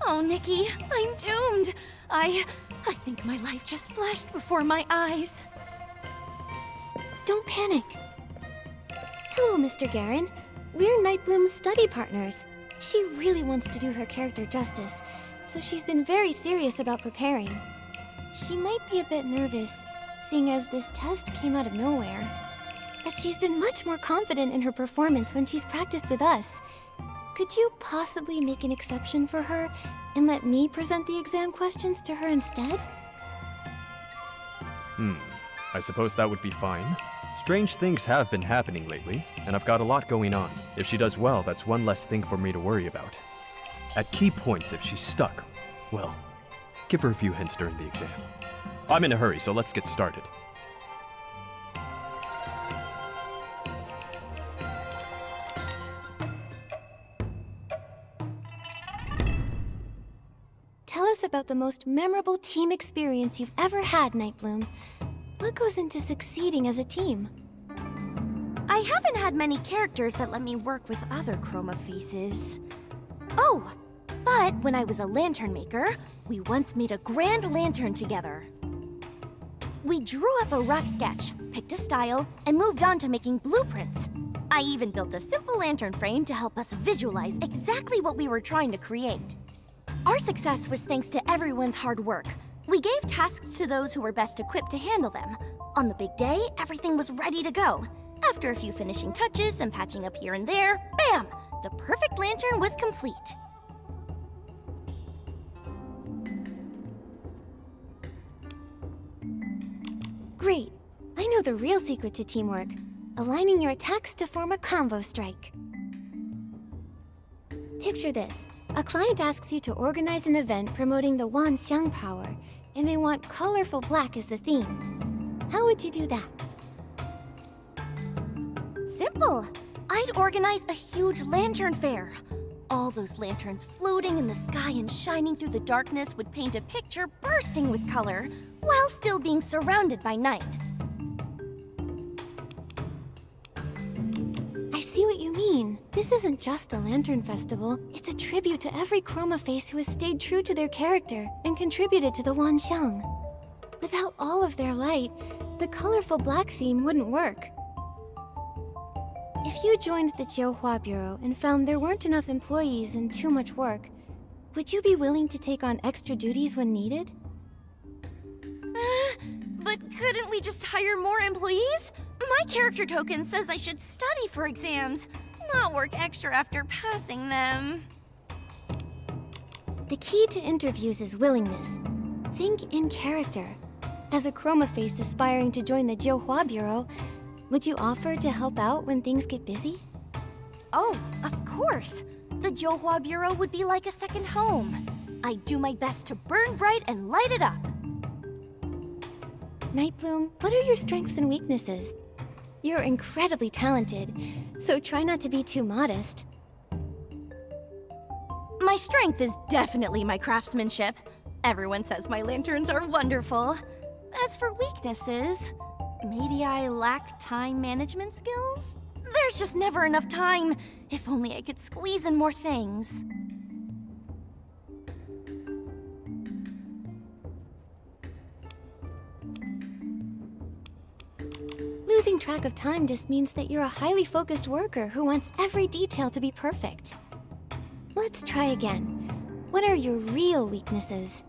Oh, Nikki, I'm doomed. I think my life just flashed before my eyes. Don't panic. Hello, Mr. Garen. We're Nightbloom's study partners. She really wants to do her character justice, so she's been very serious about preparing. She might be a bit nervous, seeing as this test came out of nowhere. but she's been much more confident in her performance when she's practiced with us. Could you possibly make an exception for her and let me present the exam questions to her instead? I suppose that would be fine. Strange things have been happening lately, and I've got a lot going on. If she does well, that's one less thing for me to worry about. At key points, if she's stuck, well, give her a few hints during the exam. I'm in a hurry, so let's get started. Tell us about the most memorable team experience you've ever had, Nightbloom. What goes into succeeding as a team? I haven't had many characters that let me work with other Chroma faces. Oh, but when I was a lantern maker, we once made a grand lantern together. We drew up a rough sketch, picked a style, and moved on to making blueprints. I even built a simple lantern frame to help us visualize exactly what we were trying to create. Our success was thanks to everyone's hard work. We gave tasks to those who were best equipped to handle them. On the big day, everything was ready to go. After a few finishing touches and patching up here and there, bam! The perfect lantern was complete. Great! I know the real secret to teamwork. Aligning your attacks to form a combo strike. Picture this. A client asks you to organize an event promoting the Wanxiang power, and they want colorful black as the theme. How would you do that? Simple. I'd organize a huge lantern fair. All those lanterns floating in the sky and shining through the darkness would paint a picture bursting with color, while still being surrounded by night. I see what you mean. This isn't just a lantern festival. It's a tribute to every Chroma face who has stayed true to their character and contributed to the Wanxiang. Without all of their light, the colorful black theme wouldn't work. If you joined the Jiuhua Bureau and found there weren't enough employees and too much work, would you be willing to take on extra duties when needed? But couldn't we just hire more employees? My character token says I should study for exams, not work extra after passing them. The key to interviews is willingness. Think in character. As a Chroma face aspiring to join the Jiuhua Bureau, would you offer to help out when things get busy? Oh, of course. The Jiuhua Bureau would be like a second home. I'd do my best to burn bright and light it up. Nightbloom, what are your strengths and weaknesses? You're incredibly talented, so try not to be too modest. My strength is definitely my craftsmanship. Everyone says my lanterns are wonderful. As for weaknesses, maybe I lack time management skills? There's just never enough time. If only I could squeeze in more things. Losing track of time just means that you're a highly focused worker who wants every detail to be perfect. Let's try again. What are your real weaknesses?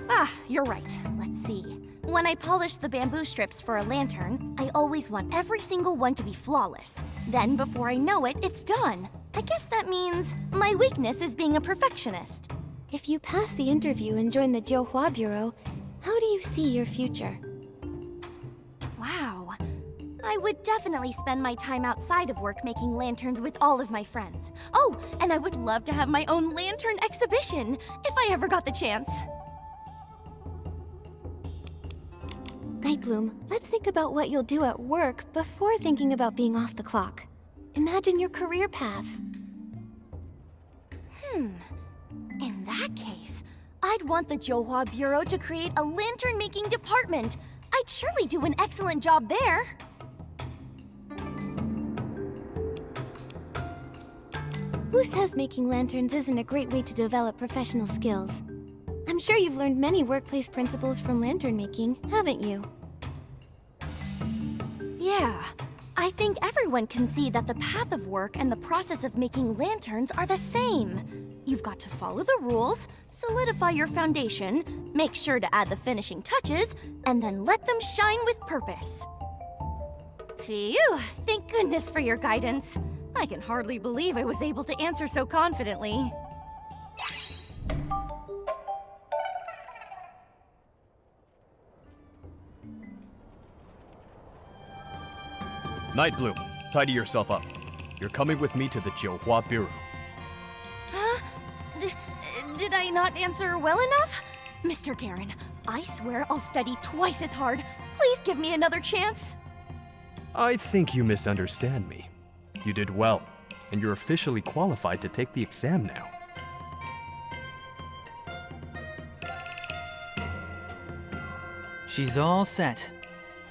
Ah, you're right. Let's see. When I polish the bamboo strips for a lantern, I always want every single one to be flawless. Then, before I know it, it's done. I guess that means my weakness is being a perfectionist. If you pass the interview and join the Jiuhua Bureau, how do you see your future? Wow. I would definitely spend my time outside of work making lanterns with all of my friends. Oh, and I would love to have my own lantern exhibition, if I ever got the chance. Nightbloom, let's think about what you'll do at work before thinking about being off the clock. Imagine your career path. In that case, I'd want the Jiuhua Bureau to create a lantern-making department. I'd surely do an excellent job there. Who says making lanterns isn't a great way to develop professional skills? I'm sure you've learned many workplace principles from lantern making, haven't you? Yeah, I I think everyone can see that the path of work and the process of making lanterns are the same. You've got to follow the rules, solidify your foundation, make sure to add the finishing touches, and then let them shine with purpose. Phew, thank goodness for your guidance. I can hardly believe I was able to answer so confidently. Nightbloom, tidy yourself up. You're coming with me to the Jiuhua Bureau. Huh? Did I not answer well enough? Mr. Garen, I swear I'll study twice as hard. Please give me another chance. I think you misunderstand me. You did well, and you're officially qualified to take the exam now. She's all set.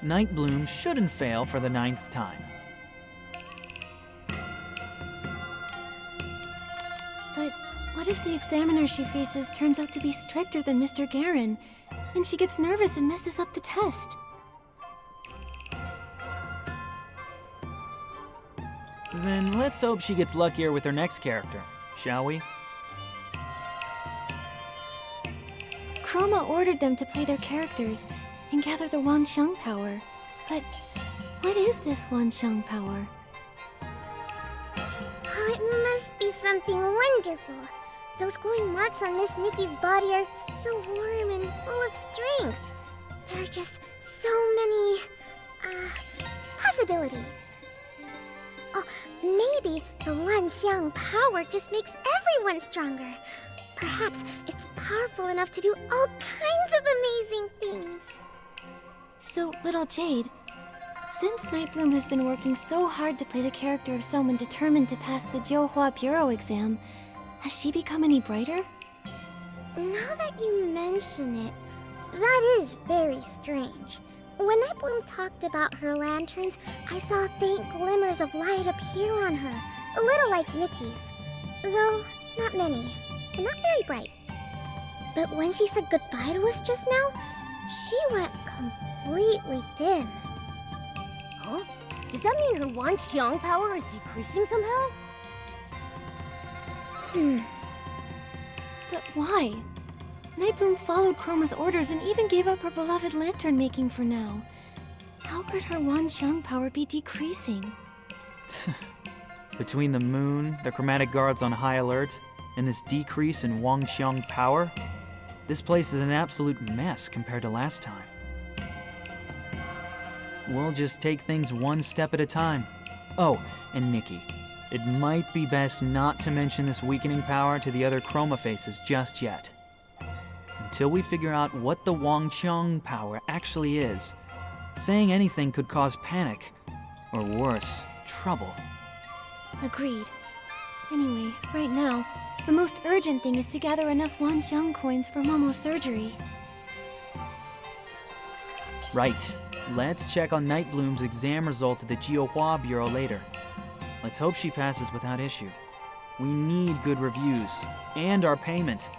Nightbloom shouldn't fail for the 9th time. But what if the examiner she faces turns out to be stricter than Mr. Garen, and she gets nervous and messes up the test? Then let's hope she gets luckier with her next character, shall we? Chroma ordered them to play their characters and gather the Wanxiang power. But what is this Wanxiang power? Oh, it must be something wonderful. Those glowing marks on Miss Nikki's body are so warm and full of strength. There are just so many, possibilities. Oh, maybe the Wanxiang power just makes everyone stronger. Perhaps it's powerful enough to do all kinds of amazing things. So, little Jade, since Nightbloom has been working so hard to play the character of someone determined to pass the Jiuhua Bureau exam, has she become any brighter? Now that you mention it, that is very strange. When Nightbloom talked about her lanterns, I saw faint glimmers of light appear on her, a little like Nikki's. Though, not many, and not very bright. But when she said goodbye to us just now, she went completely dim. Huh? Does that mean her Wanxiang power is decreasing somehow? But why? Nightbloom followed Chroma's orders and even gave up her beloved lantern making for now. How could her Wanxiang power be decreasing? Between the moon, the Chromatic guards on high alert, and this decrease in Wanxiang power, this place is an absolute mess compared to last time. We'll just take things one step at a time. Oh, and Nikki, it might be best not to mention this weakening power to the other Chroma faces just yet. Until we figure out what the Wanxiang power actually is, saying anything could cause panic, or worse, trouble. Agreed. Anyway, right now, the most urgent thing is to gather enough Wanxiang coins for Momo's surgery. Right. Let's check on Nightbloom's exam results at the Jiuhua Bureau later. Let's hope she passes without issue. We need good reviews, and our payment.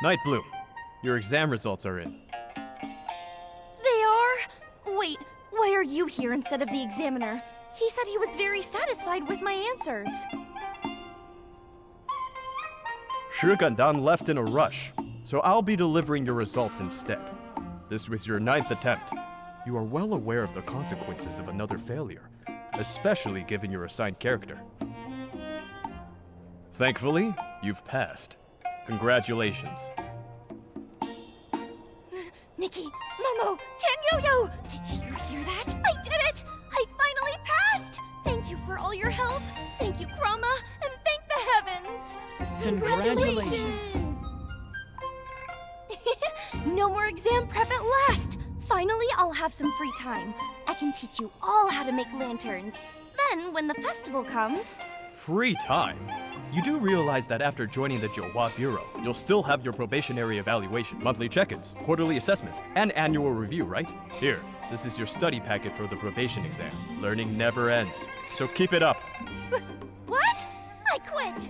Nightbloom, your exam results are in. They are? Wait, why are you here instead of the examiner? He said he was very satisfied with my answers. Shigandan left in a rush, so I'll be delivering your results instead. This was your 9th attempt. You are well aware of the consequences of another failure, especially given your assigned character. Thankfully, you've passed. Congratulations. Nikki, Momo, Tan Yo-Yo! Did you hear that? I did it! I for all your help. Thank you, Chroma, and thank the heavens. Congratulations. No more exam prep at last. Finally, I'll have some free time. I can teach you all how to make lanterns. Then, when the festival comes... Free time? You do realize that after joining the Johua Bureau, you'll still have your probationary evaluation, monthly check-ins, quarterly assessments, and annual review, right? Here, this is your study packet for the probation exam. Learning never ends, so keep it up. What? I quit.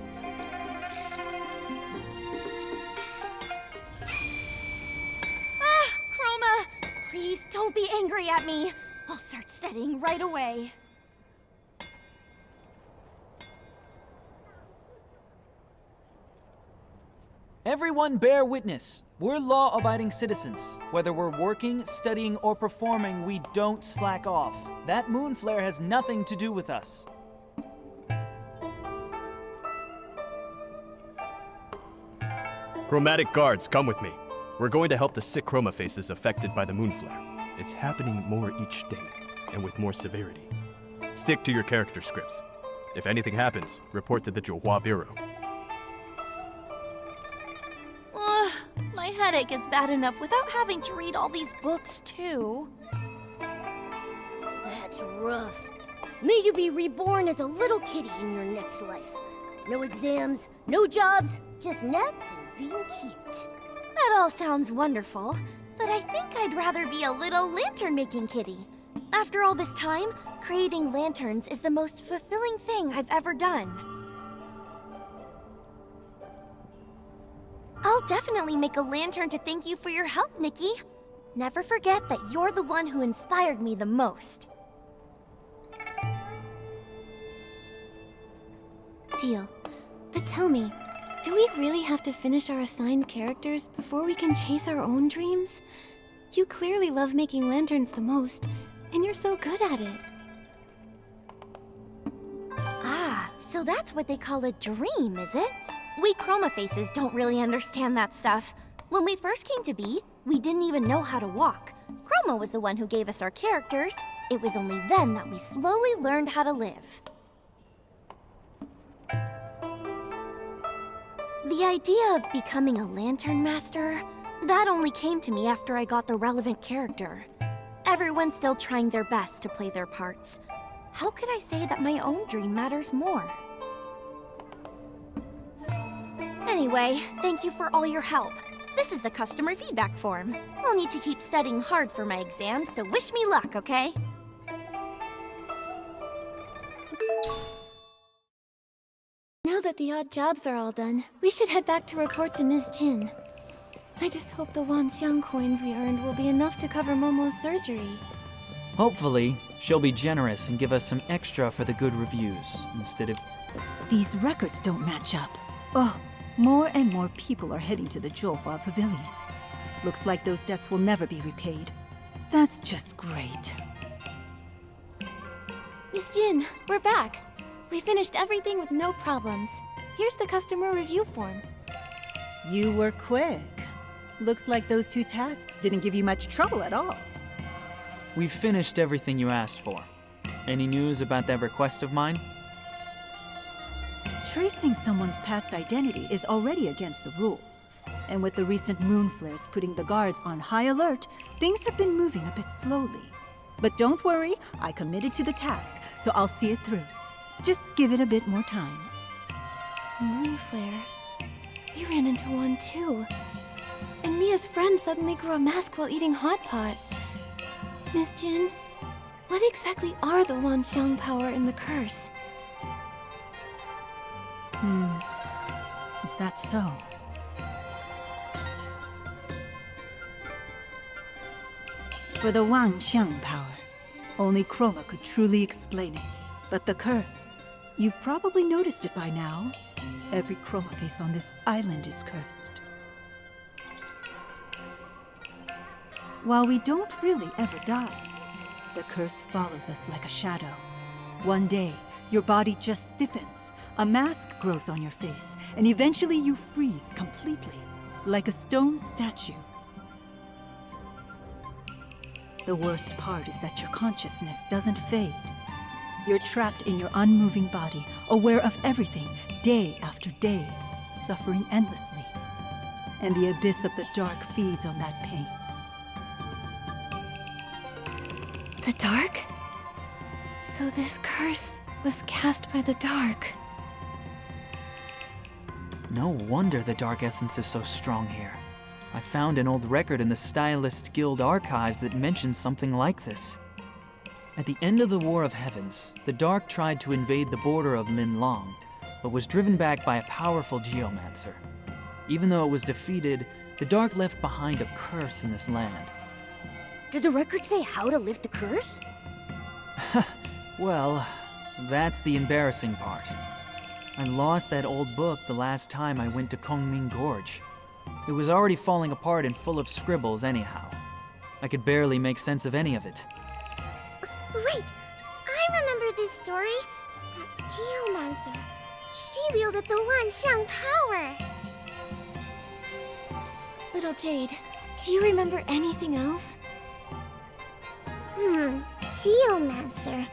Chroma, please don't be angry at me. I'll start studying right away. Everyone bear witness. We're law-abiding citizens. Whether we're working, studying, or performing, we don't slack off. That moon flare has nothing to do with us. Chromatic guards, come with me. We're going to help the sick chroma faces affected by the moon flare. It's happening more each day, and with more severity. Stick to your character scripts. If anything happens, report to the Johua Bureau. My headache is bad enough without having to read all these books, too. That's rough. May you be reborn as a little kitty in your next life. No exams, no jobs, just naps and being cute. That all sounds wonderful, but I think I'd rather be a little lantern-making kitty. After all this time, creating lanterns is the most fulfilling thing I've ever done. I'll definitely make a lantern to thank you for your help, Nikki. Never forget that you're the one who inspired me the most. Deal. But tell me, do we really have to finish our assigned characters before we can chase our own dreams? You clearly love making lanterns the most, and you're so good at it. Ah, so that's what they call a dream, is it? We Chroma Faces don't really understand that stuff. When we first came to be, we didn't even know how to walk. Chroma was the one who gave us our characters. It was only then that we slowly learned how to live. The idea of becoming a Lantern Master, that only came to me after I got the relevant character. Everyone's still trying their best to play their parts. How could I say that my own dream matters more? Anyway, thank you for all your help. This is the customer feedback form. I'll need to keep studying hard for my exams, so wish me luck, okay? Now that the odd jobs are all done, we should head back to report to Ms. Jin. I just hope the Wanxiang coins we earned will be enough to cover Momo's surgery. Hopefully, she'll be generous and give us some extra for the good reviews, instead of... These records don't match up. Oh, more and more people are heading to the Johua Pavilion. Looks like those debts will never be repaid. That's just great. Miss Jin, we're back. We finished everything with no problems. Here's the customer review form. You were quick. Looks like those 2 tasks didn't give you much trouble at all. We've finished everything you asked for. Any news about that request of mine? Tracing someone's past identity is already against the rules. And with the recent moon flares putting the guards on high alert, things have been moving a bit slowly. But don't worry, I committed to the task, so I'll see it through. Just give it a bit more time. Moon flare. We ran into one too. And Mia's friend suddenly grew a mask while eating hot pot. Miss Jin, what exactly are the Wanxiang power and the curse? Is that so? For the Wanxiang power, only Chroma could truly explain it. But the curse, you've probably noticed it by now. Every Chroma face on this island is cursed. While we don't really ever die, the curse follows us like a shadow. One day, your body just stiffens, a mask grows on your face, and eventually you freeze completely, like a stone statue. The worst part is that your consciousness doesn't fade. You're trapped in your unmoving body, aware of everything, day after day, suffering endlessly. And the abyss of the dark feeds on that pain. The dark? So this curse was cast by the dark. No wonder the dark essence is so strong here. I found an old record in the Stylist Guild archives that mentions something like this. At the end of the War of Heavens, the Dark tried to invade the border of Lin Long, but was driven back by a powerful geomancer. Even though it was defeated, the Dark left behind a curse in this land. Did the record say how to lift the curse? Well, that's the embarrassing part. I lost that old book the last time I went to Kongming Gorge. It was already falling apart and full of scribbles anyhow. I could barely make sense of any of it. Wait, I remember this story. That geomancer. She wielded the Wanxiang power. Little Jade, do you remember anything else? Geomancer.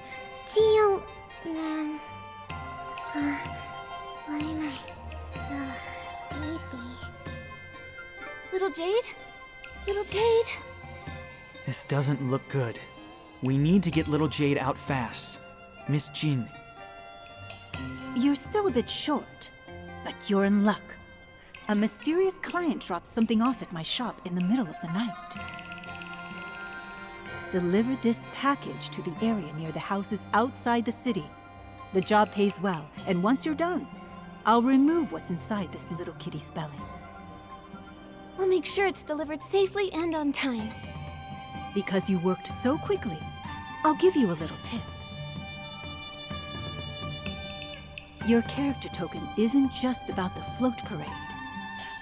Geoman. Why am I so sleepy? Little Jade? Little Jade? This doesn't look good. We need to get little Jade out fast. Miss Jin. You're still a bit short, but you're in luck. A mysterious client dropped something off at my shop in the middle of the night. Deliver this package to the area near the houses outside the city. The job pays well, and once you're done, I'll remove what's inside this little kitty's belly. We'll make sure it's delivered safely and on time. Because you worked so quickly, I'll give you a little tip. Your character token isn't just about the float parade.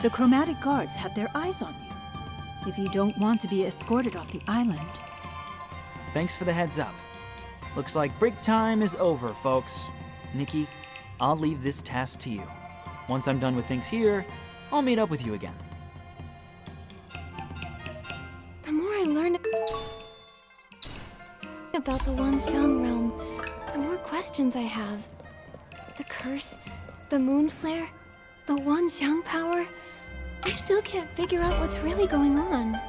The Chromatic guards have their eyes on you. If you don't want to be escorted off the island... Thanks for the heads up. Looks like break time is over, folks. Nikki, I'll leave this task to you. Once I'm done with things here, I'll meet up with you again. The more I learn about the Wanxiang realm, the more questions I have. The curse, the moon flare, the Wanxiang power. I still can't figure out what's really going on.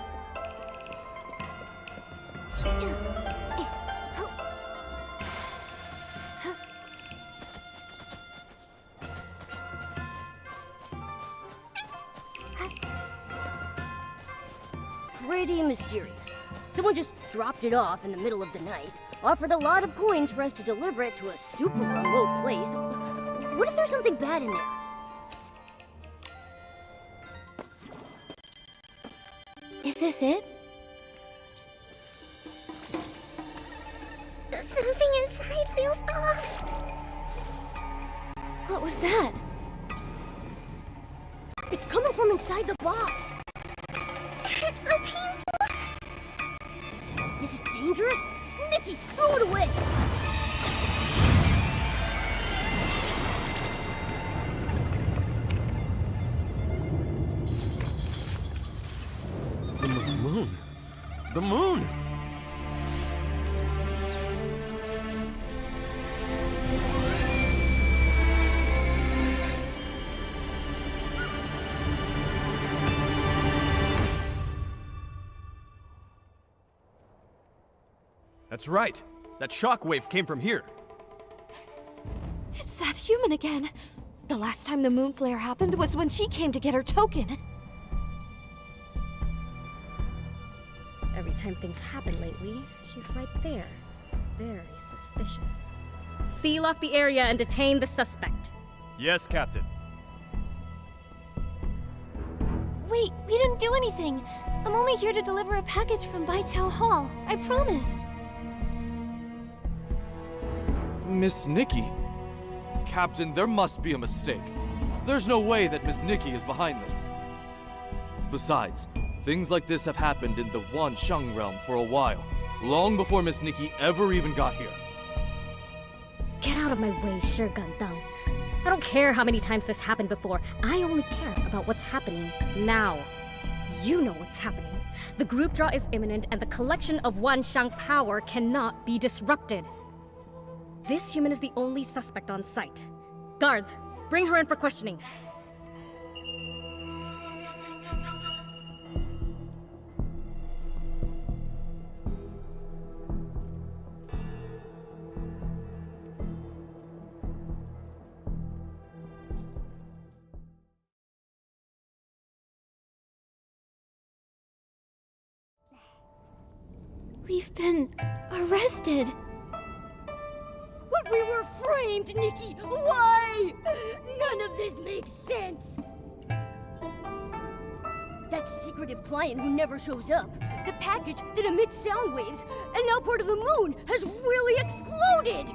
Pretty mysterious. Someone just dropped it off in the middle of the night, offered a lot of coins for us to deliver it to a super remote place. What if there's something bad in there? Is this it? Something inside feels off. What was that? It's coming from inside the box. It's so painful. Is it dangerous? Nikki, throw it away! The moon! The moon! That's right. That shockwave came from here. It's that human again. The last time the moon flare happened was when she came to get her token. Every time things happen lately, she's right there. Very suspicious. Seal off the area and detain the suspect. Yes, Captain. Wait, we didn't do anything. I'm only here to deliver a package from Baichao Hall. I promise. Miss Nikki? Captain, there must be a mistake. There's no way that Miss Nikki is behind this. Besides, things like this have happened in the Wanxiang realm for a while, long before Miss Nikki ever even got here. Get out of my way, Shi Gandang. I don't care how many times this happened before. I only care about what's happening now. You know what's happening. The group draw is imminent, and the collection of Wanxiang power cannot be disrupted. This human is the only suspect on site. Guards, bring her in for questioning. We've been arrested. But we were framed, Nikki! Why? None of this makes sense! That secretive client who never shows up, the package that emits sound waves, and now part of the moon has really exploded!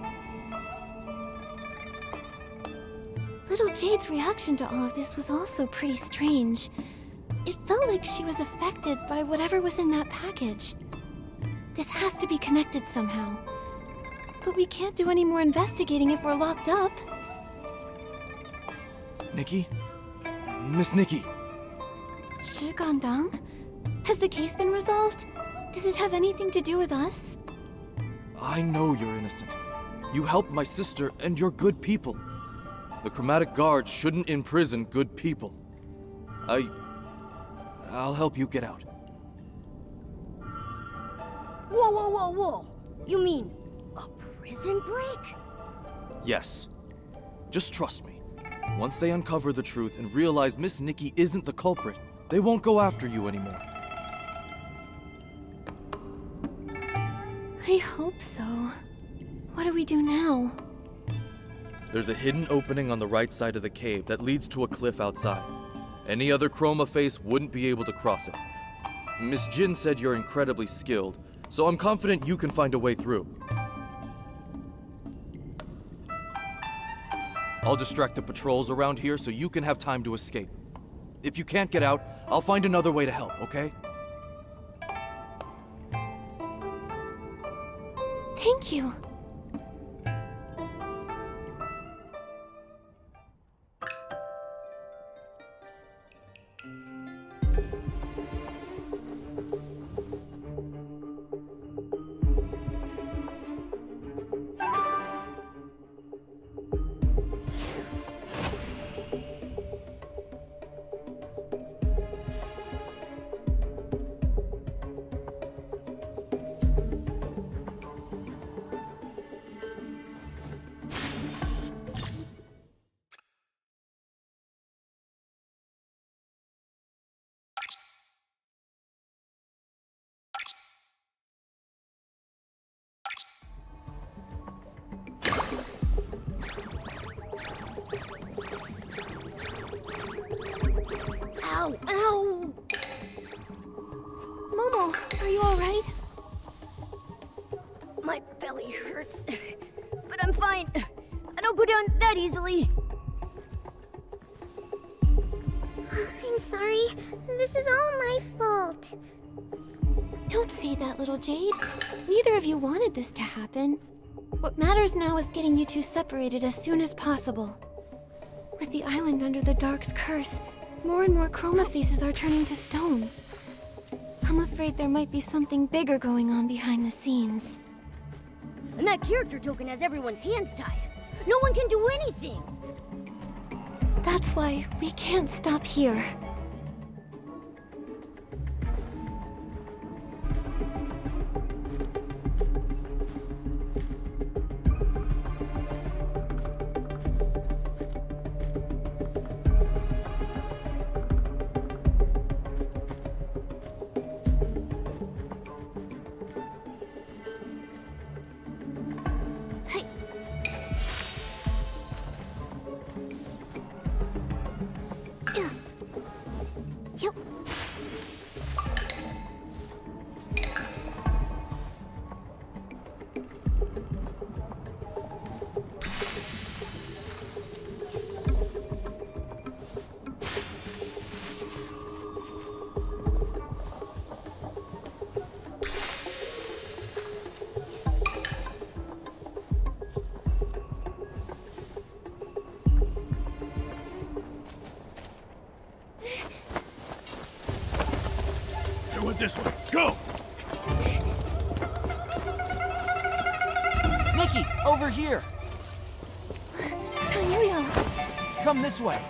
Little Jade's reaction to all of this was also pretty strange. It felt like she was affected by whatever was in that package. This has to be connected somehow. But we can't do any more investigating if we're locked up. Nikki? Miss Nikki? Shigandang? Has the case been resolved? Does it have anything to do with us? I know you're innocent. You helped my sister, and you're good people. The Chromatic Guard shouldn't imprison good people. I'll help you get out. Whoa, whoa, whoa, whoa! You mean a prison break? Yes. Just trust me. Once they uncover the truth and realize Miss Nikki isn't the culprit, they won't go after you anymore. I hope so. What do we do now? There's a hidden opening on the right side of the cave that leads to a cliff outside. Any other Chroma face wouldn't be able to cross it. Miss Jin said you're incredibly skilled, so I'm confident you can find a way through. I'll distract the patrols around here so you can have time to escape. If you can't get out, I'll find another way to help, okay? Thank you. Ow, ow! Momo, are you alright? My belly hurts, but I'm fine. I don't go down that easily. I'm sorry. This is all my fault. Don't say that, little Jade. Neither of you wanted this to happen. What matters now is getting you two separated as soon as possible. With the island under the Dark's curse, more and more Chroma faces are turning to stone. I'm afraid there might be something bigger going on behind the scenes. And that character token has everyone's hands tied. No one can do anything. That's why we can't stop here. Over here! Tanuyo! Come this way.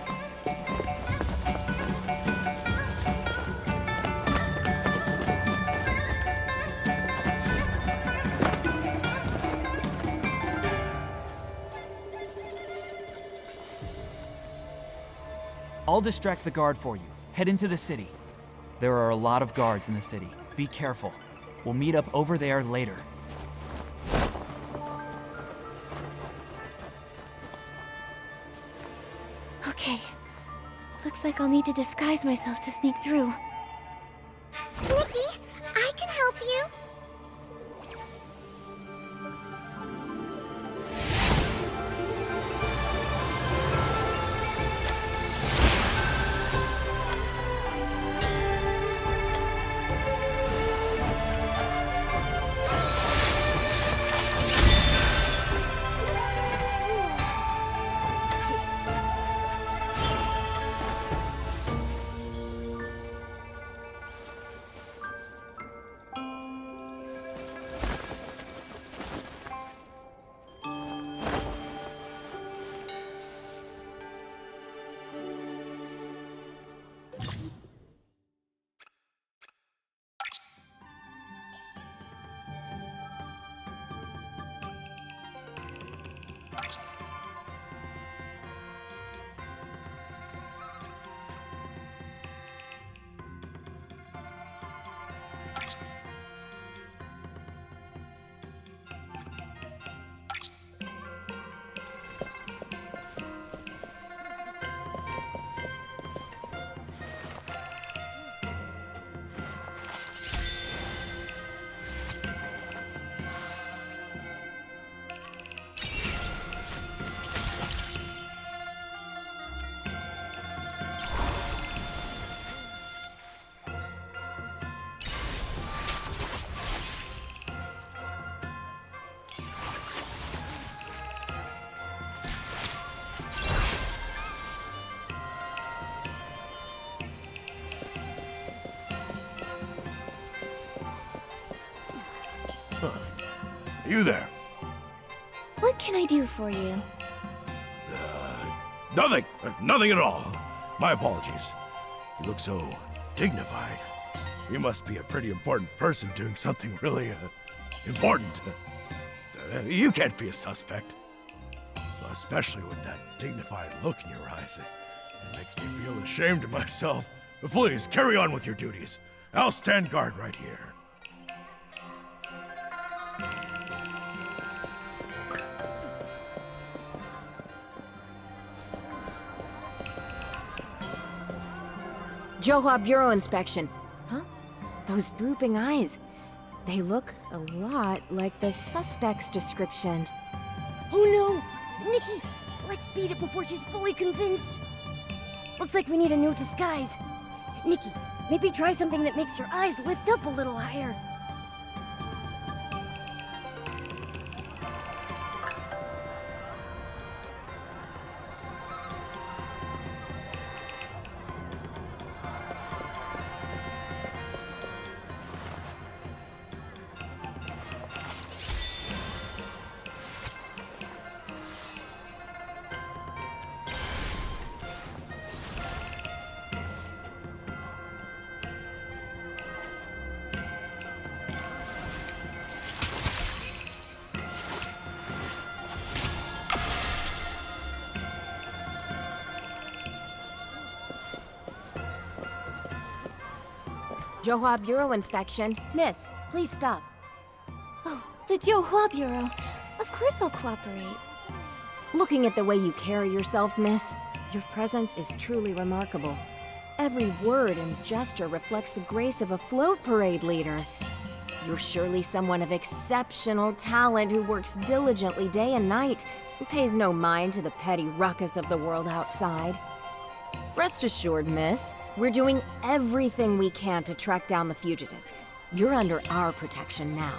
I'll distract the guard for you. Head into the city. There are a lot of guards in the city. Be careful. We'll meet up over there later. Okay. Looks like I'll need to disguise myself to sneak through. Nikki, I can help you. You there? What can I do for you? Nothing. Nothing at all. My apologies. You look so dignified. You must be a pretty important person doing something really important. You can't be a suspect. Especially with that dignified look in your eyes. It makes me feel ashamed of myself. But please, carry on with your duties. I'll stand guard right here. Johua Bureau inspection. Huh? Those drooping eyes. They look a lot like the suspect's description. Oh no! Nikki! Let's beat it before she's fully convinced. Looks like we need a new disguise. Nikki, maybe try something that makes your eyes lift up a little higher. Johua Bureau inspection. Miss, please stop. Oh, the Johua Bureau. Of course I'll cooperate. Looking at the way you carry yourself, miss, your presence is truly remarkable. Every word and gesture reflects the grace of a float parade leader. You're surely someone of exceptional talent who works diligently day and night and pays no mind to the petty ruckus of the world outside. Rest assured, miss, we're doing everything we can to track down the fugitive. You're under our protection now.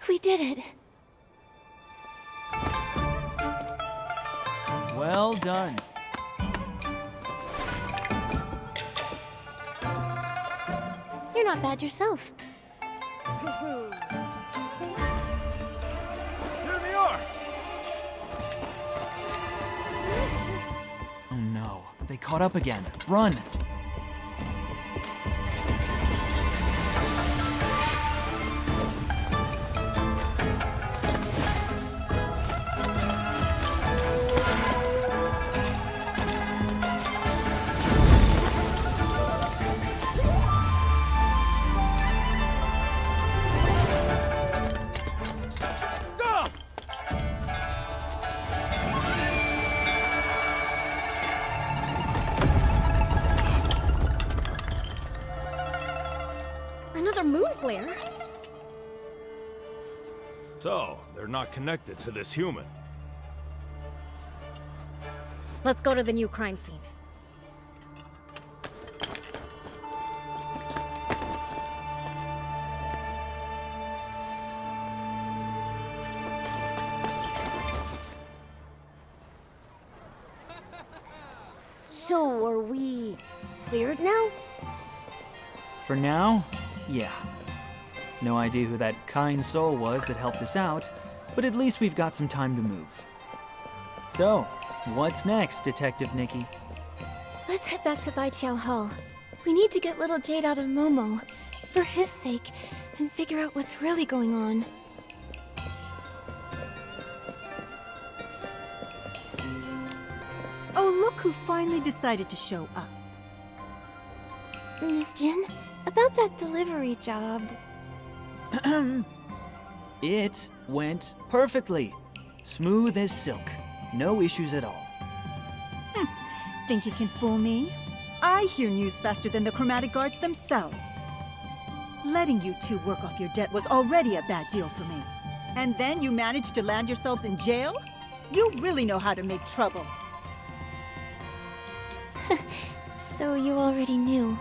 We did it. Well done. You're not bad yourself. Here they are! Oh no, they caught up again. Run! Stop! Another moon flare? So, they're not connected to this human. Let's go to the new crime scene. So, are we cleared now? For now, yeah. No idea who that kind soul was that helped us out, but at least we've got some time to move. So, what's next, Detective Nikki? Let's head back to Baiqiao Hall. We need to get little Jade out of Momo, for his sake, and figure out what's really going on. Oh, look who finally decided to show up. Miss Jin, about that delivery job. It went perfectly. Smooth as silk. No issues at all. Think you can fool me? I hear news faster than the Chromatic guards themselves. Letting you two work off your debt was already a bad deal for me. And then you managed to land yourselves in jail? You really know how to make trouble. So you already knew.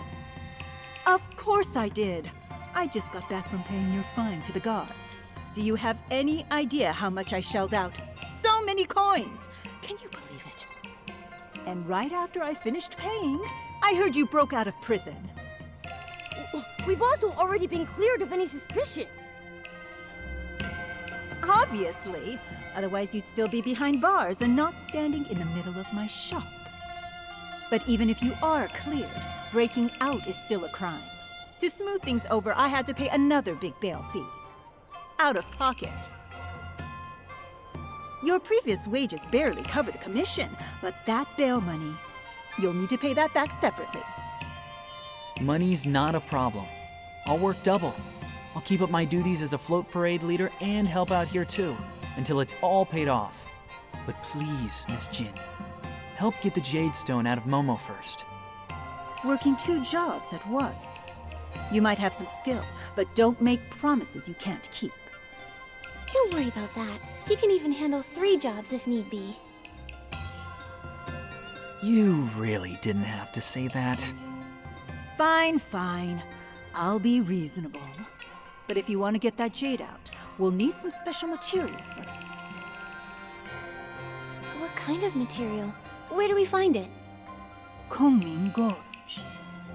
Of course I did. I just got back from paying your fine to the guards. Do you have any idea how much I shelled out? So many coins! Can you believe it? And right after I finished paying, I heard you broke out of prison. We've also already been cleared of any suspicion. Obviously. Otherwise you'd still be behind bars and not standing in the middle of my shop. But even if you are cleared, breaking out is still a crime. To smooth things over, I had to pay another big bail fee. Out of pocket. Your previous wages barely cover the commission, but that bail money, you'll need to pay that back separately. Money's not a problem. I'll work double. I'll keep up my duties as a float parade leader and help out here too, until it's all paid off. But please, Miss Jin, help get the Jade Stone out of Momo first. Working 2 jobs at once. You might have some skill, but don't make promises you can't keep. Don't worry about that. He can even handle 3 jobs if need be. You really didn't have to say that. Fine, fine. I'll be reasonable. But if you want to get that jade out, we'll need some special material first. What kind of material? Where do we find it? Kongming Gorge.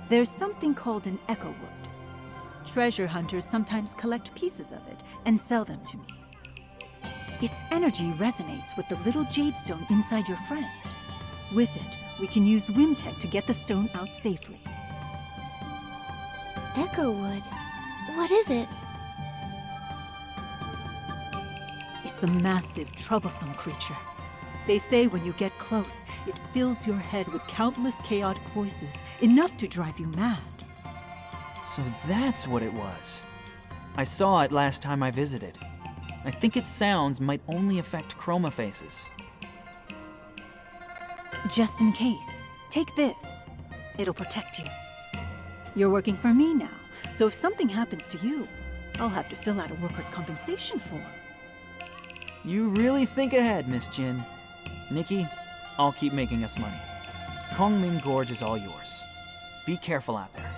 There's something called an echo wood. Treasure hunters sometimes collect pieces of it and sell them to me. Its energy resonates with the little jade stone inside your friend. With it, we can use Wimtech to get the stone out safely. Echo wood. What is it? It's a massive, troublesome creature. They say when you get close, it fills your head with countless chaotic voices, enough to drive you mad. So that's what it was. I saw it last time I visited. I think its sounds might only affect chroma faces. Just in case, take this. It'll protect you. You're working for me now, so if something happens to you, I'll have to fill out a workers' compensation form. You really think ahead, Miss Jin. Nikki, I'll keep making us money. Kongming Gorge is all yours. Be careful out there.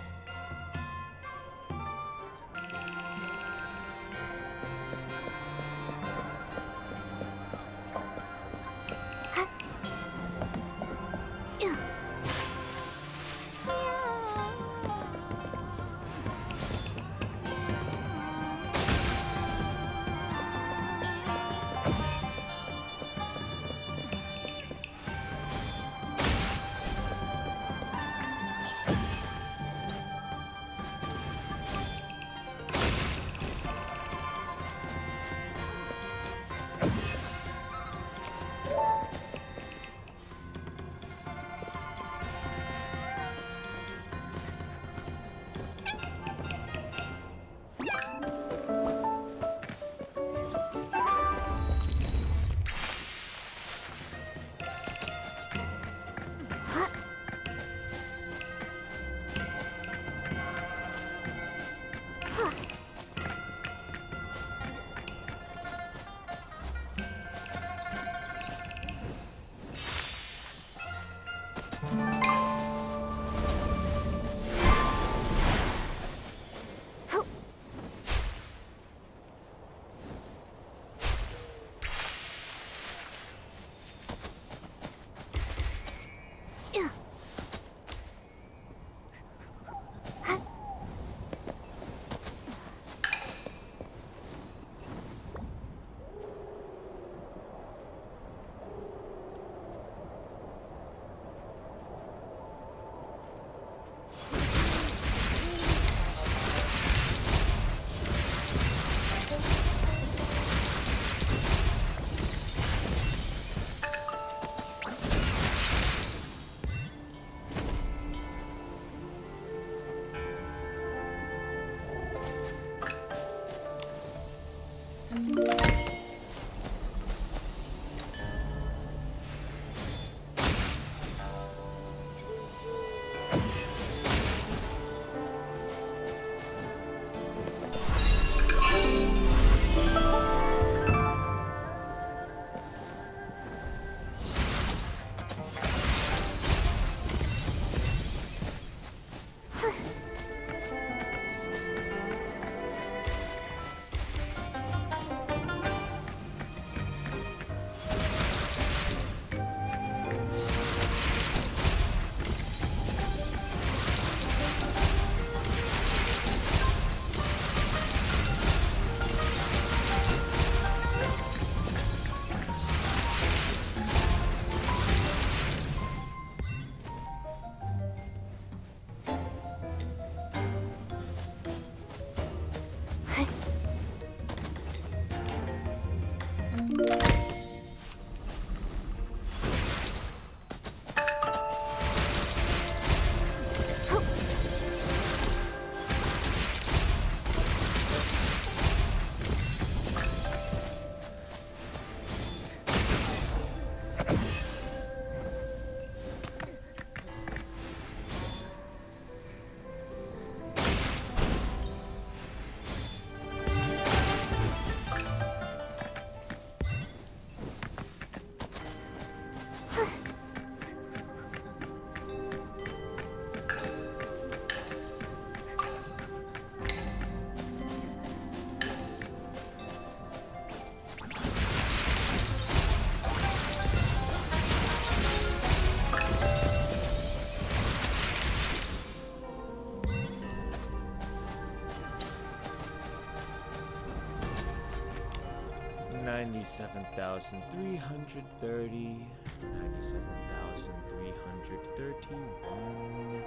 $97,330, 97,331.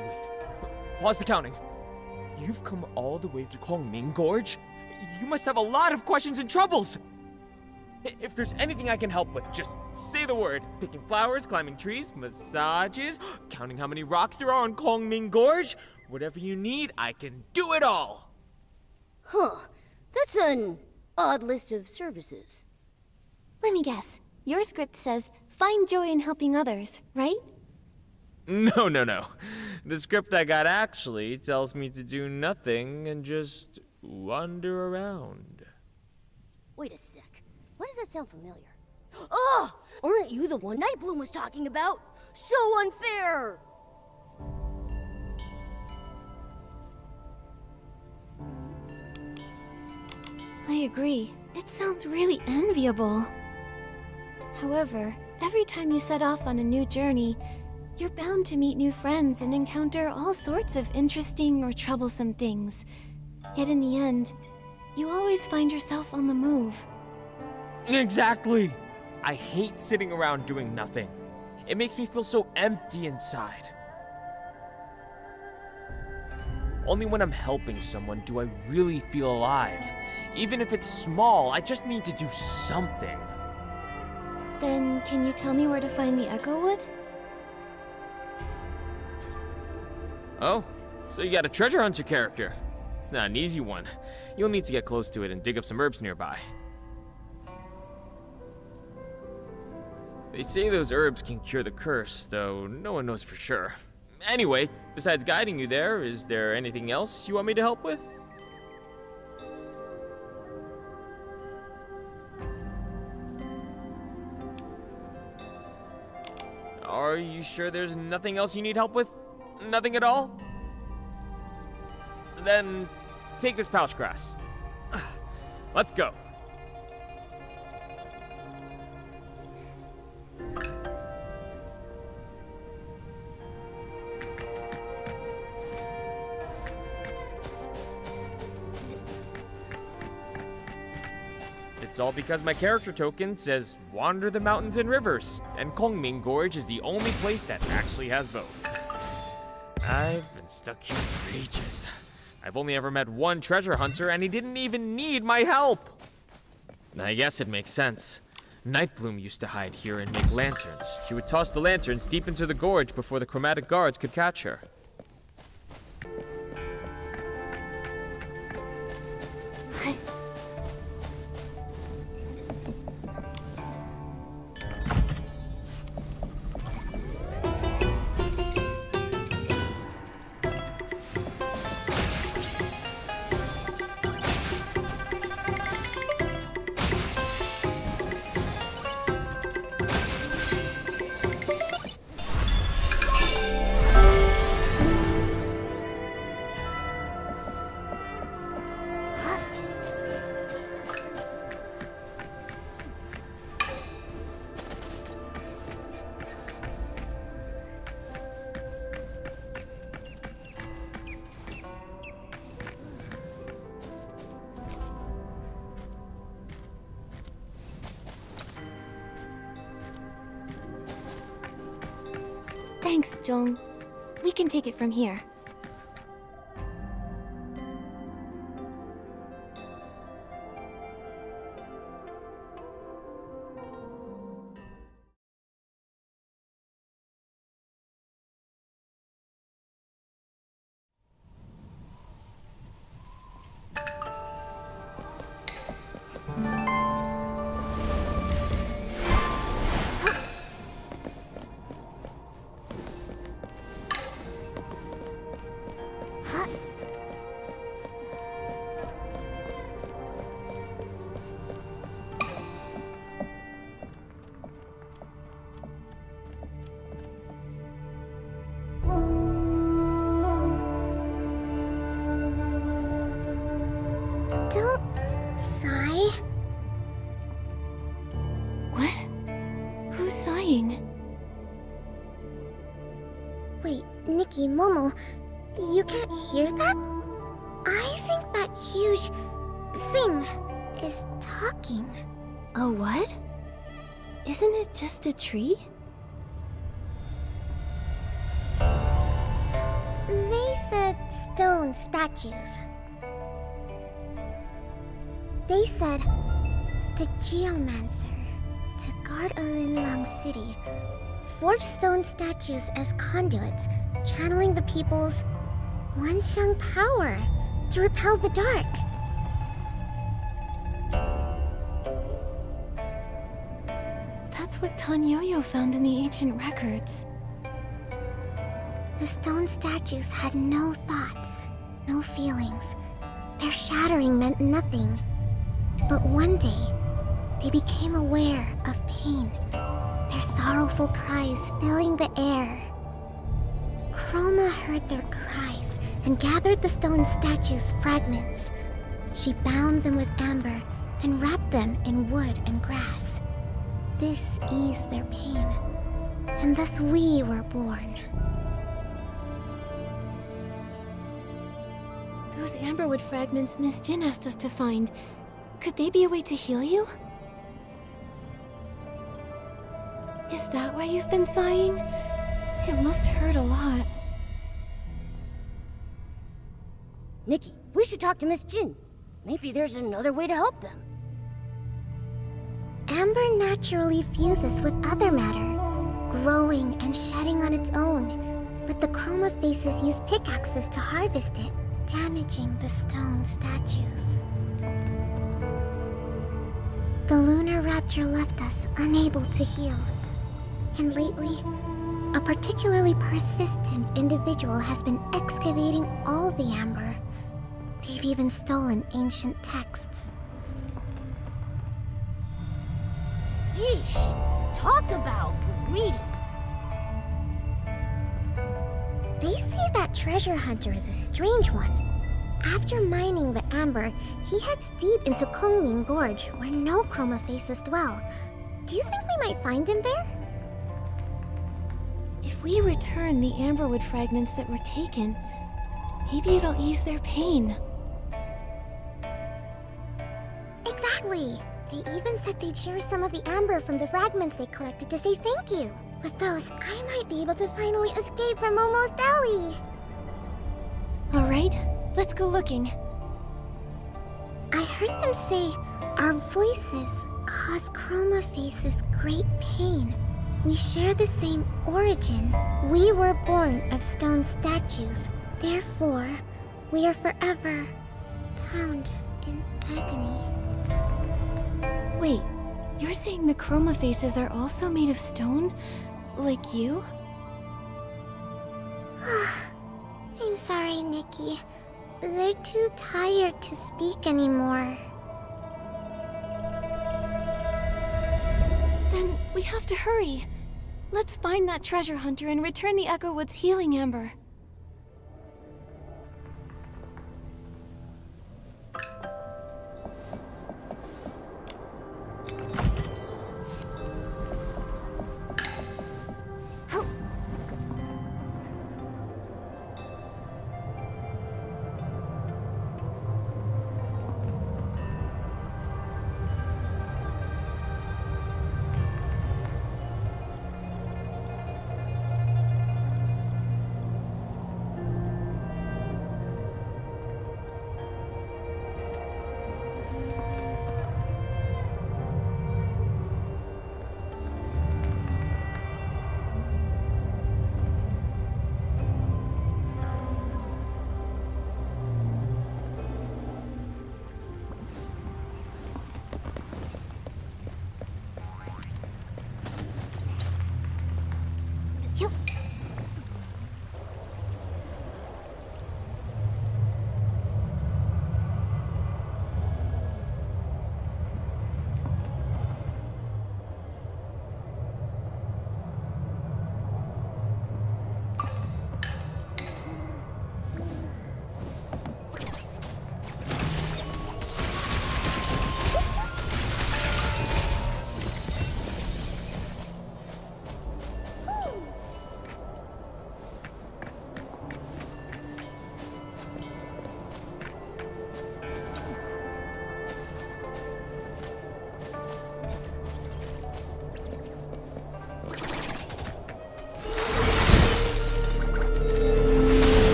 Wait, pause the counting. You've come all the way to Kwangming Gorge? You must have a lot of questions and troubles! If there's anything I can help with, just say the word. Picking flowers, climbing trees, massages, counting how many rocks there are on Kwangming Gorge. Whatever you need, I can do it all! Huh. That's an odd list of services. Let me guess. Your script says, find joy in helping others, right? No. The script I got actually tells me to do nothing and just wander around. Wait a sec. Why does that sound familiar? Oh! Aren't you the one Nightbloom was talking about? So unfair! I agree. It sounds really enviable. However, every time you set off on a new journey, you're bound to meet new friends and encounter all sorts of interesting or troublesome things. Yet in the end, you always find yourself on the move. Exactly! I hate sitting around doing nothing. It makes me feel so empty inside. Only when I'm helping someone do I really feel alive. Even if it's small, I just need to do something. Then, can you tell me where to find the Echo Wood? Oh, so you got a treasure hunter character. It's not an easy one. You'll need to get close to it and dig up some herbs nearby. They say those herbs can cure the curse, though no one knows for sure. Anyway, besides guiding you there, is there anything else you want me to help with? Are you sure there's nothing else you need help with? Nothing at all? Then take this pouch grass. Let's go. It's all because my character token says wander the mountains and rivers, and Kwangming Gorge is the only place that actually has both. I've been stuck here for ages. I've only ever met one treasure hunter, and he didn't even need my help. I guess it makes sense. Nightbloom used to hide here and make lanterns. She would toss the lanterns deep into the gorge before the Chromatic guards could catch her. Thanks, Jong. We can take it from here. Don't sigh. What? Who's sighing? Wait, Nikki, Momo, you can't hear that? I think that huge thing is talking. A what? Isn't it just a tree? They said stone statues. They said the Geomancer, to guard Alinlang City, forged stone statues as conduits, channeling the people's Wanxiang power to repel the dark. That's what Tanyoyo found in the ancient records. The stone statues had no thoughts, no feelings. Their shattering meant nothing. But one day, they became aware of pain, their sorrowful cries filling the air. Chroma heard their cries and gathered the stone statues' fragments. She bound them with amber, then wrapped them in wood and grass. This eased their pain, and thus we were born. Those amberwood fragments Miss Jin asked us to find, could they be a way to heal you? Is that why you've been sighing? It must hurt a lot. Nikki, we should talk to Miss Jin. Maybe there's another way to help them. Amber naturally fuses with other matter, growing and shedding on its own. But the Chroma faces use pickaxes to harvest it, damaging the stone statues. The lunar rapture left us unable to heal. And lately, a particularly persistent individual has been excavating all the amber. They've even stolen ancient texts. Yeesh, talk about greedy. They say that treasure hunter is a strange one. After mining the amber, he heads deep into Kongming Gorge, where no Chroma faces dwell. Do you think we might find him there? If we return the amberwood fragments that were taken, maybe it'll ease their pain. Exactly! They even said they'd share some of the amber from the fragments they collected to say thank you. With those, I might be able to finally escape from Momo's belly! Alright, let's go looking. I heard them say our voices cause Chroma faces great pain. We share the same origin. We were born of stone statues. Therefore, we are forever bound in agony. Wait, you're saying the Chroma faces are also made of stone? Like you? I'm sorry, Nikki. They're too tired to speak anymore. Then we have to hurry. Let's find that treasure hunter and return the Echo Wood's healing amber.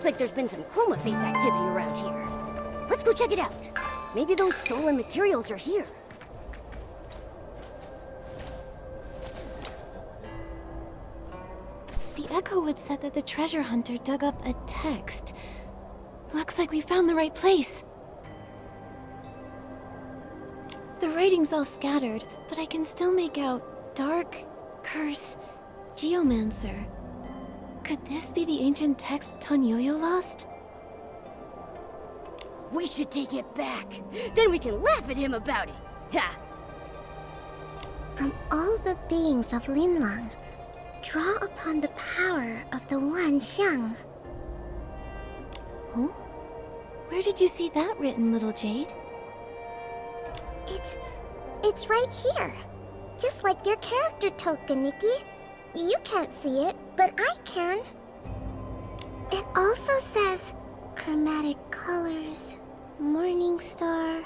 Looks like there's been some chroma face activity around here. Let's go check it out. Maybe those stolen materials are here. The Echowood said that the treasure hunter dug up a text. Looks like we found the right place. The writing's all scattered, but I can still make out Dark, Curse, Geomancer. Could this be the ancient text Tanyoyo lost? We should take it back. Then we can laugh at him about it. Ha! From all the beings of Linlang, draw upon the power of the One Xiang. Huh? Where did you see that written, little Jade? It's right here. Just like your character token, Nikki. You can't see it, but I can. It also says chromatic colors, morning star,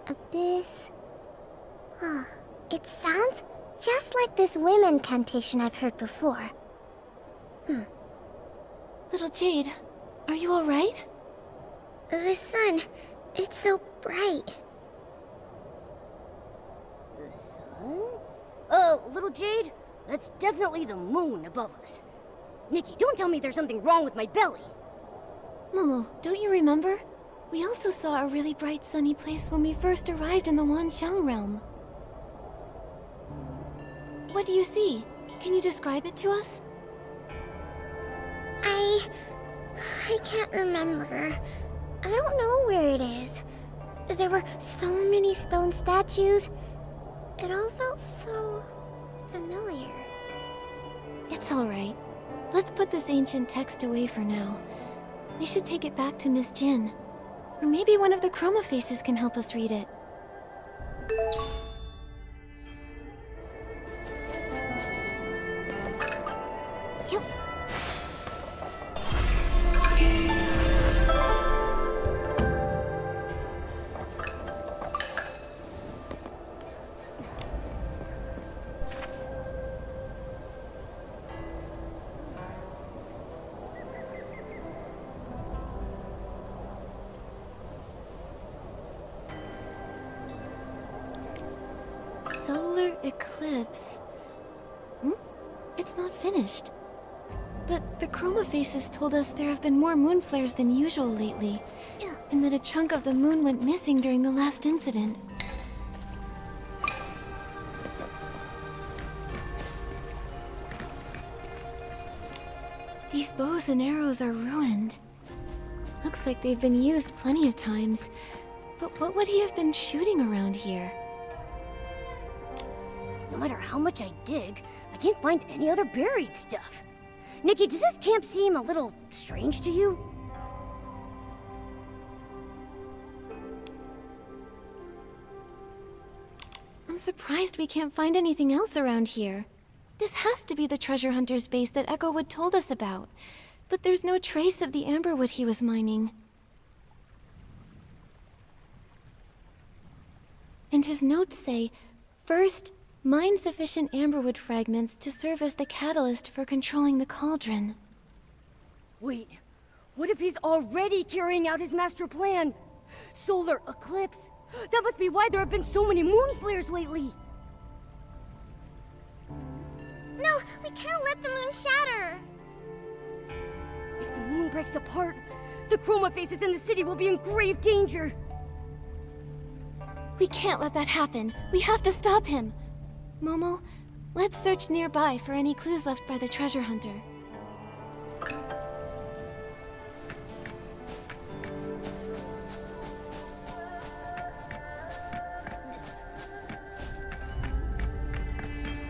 abyss. Huh. It sounds just like this women incantation I've heard before. Little Jade, are you alright? The sun, it's so bright. The sun? Little Jade, that's definitely the moon above us. Nikki, don't tell me there's something wrong with my belly. Momo, don't you remember? We also saw a really bright sunny place when we first arrived in the Wanxiang realm. What do you see? Can you describe it to us? I can't remember. I don't know where it is. There were so many stone statues. It all felt so familiar. It's alright. Let's put this ancient text away for now. We should take it back to Miss Jin. Or maybe one of the Chroma Faces can help us read it. Yup. Solar eclipse. It's not finished. But the Chroma Faces told us there have been more moon flares than usual lately, and that a chunk of the moon went missing during the last incident. These bows and arrows are ruined. Looks like they've been used plenty of times, but what would he have been shooting around here? No matter how much I dig, I can't find any other buried stuff. Nikki, does this camp seem a little strange to you? I'm surprised we can't find anything else around here. This has to be the treasure hunter's base that Echowood told us about. But there's no trace of the amberwood he was mining. And his notes say, first, mine sufficient amberwood fragments to serve as the catalyst for controlling the cauldron. Wait, what if he's already carrying out his master plan? Solar eclipse? That must be why there have been so many moon flares lately. No, we can't let the moon shatter. If the moon breaks apart, the Chroma Faces in the city will be in grave danger. We can't let that happen. We have to stop him. Momo, let's search nearby for any clues left by the treasure hunter.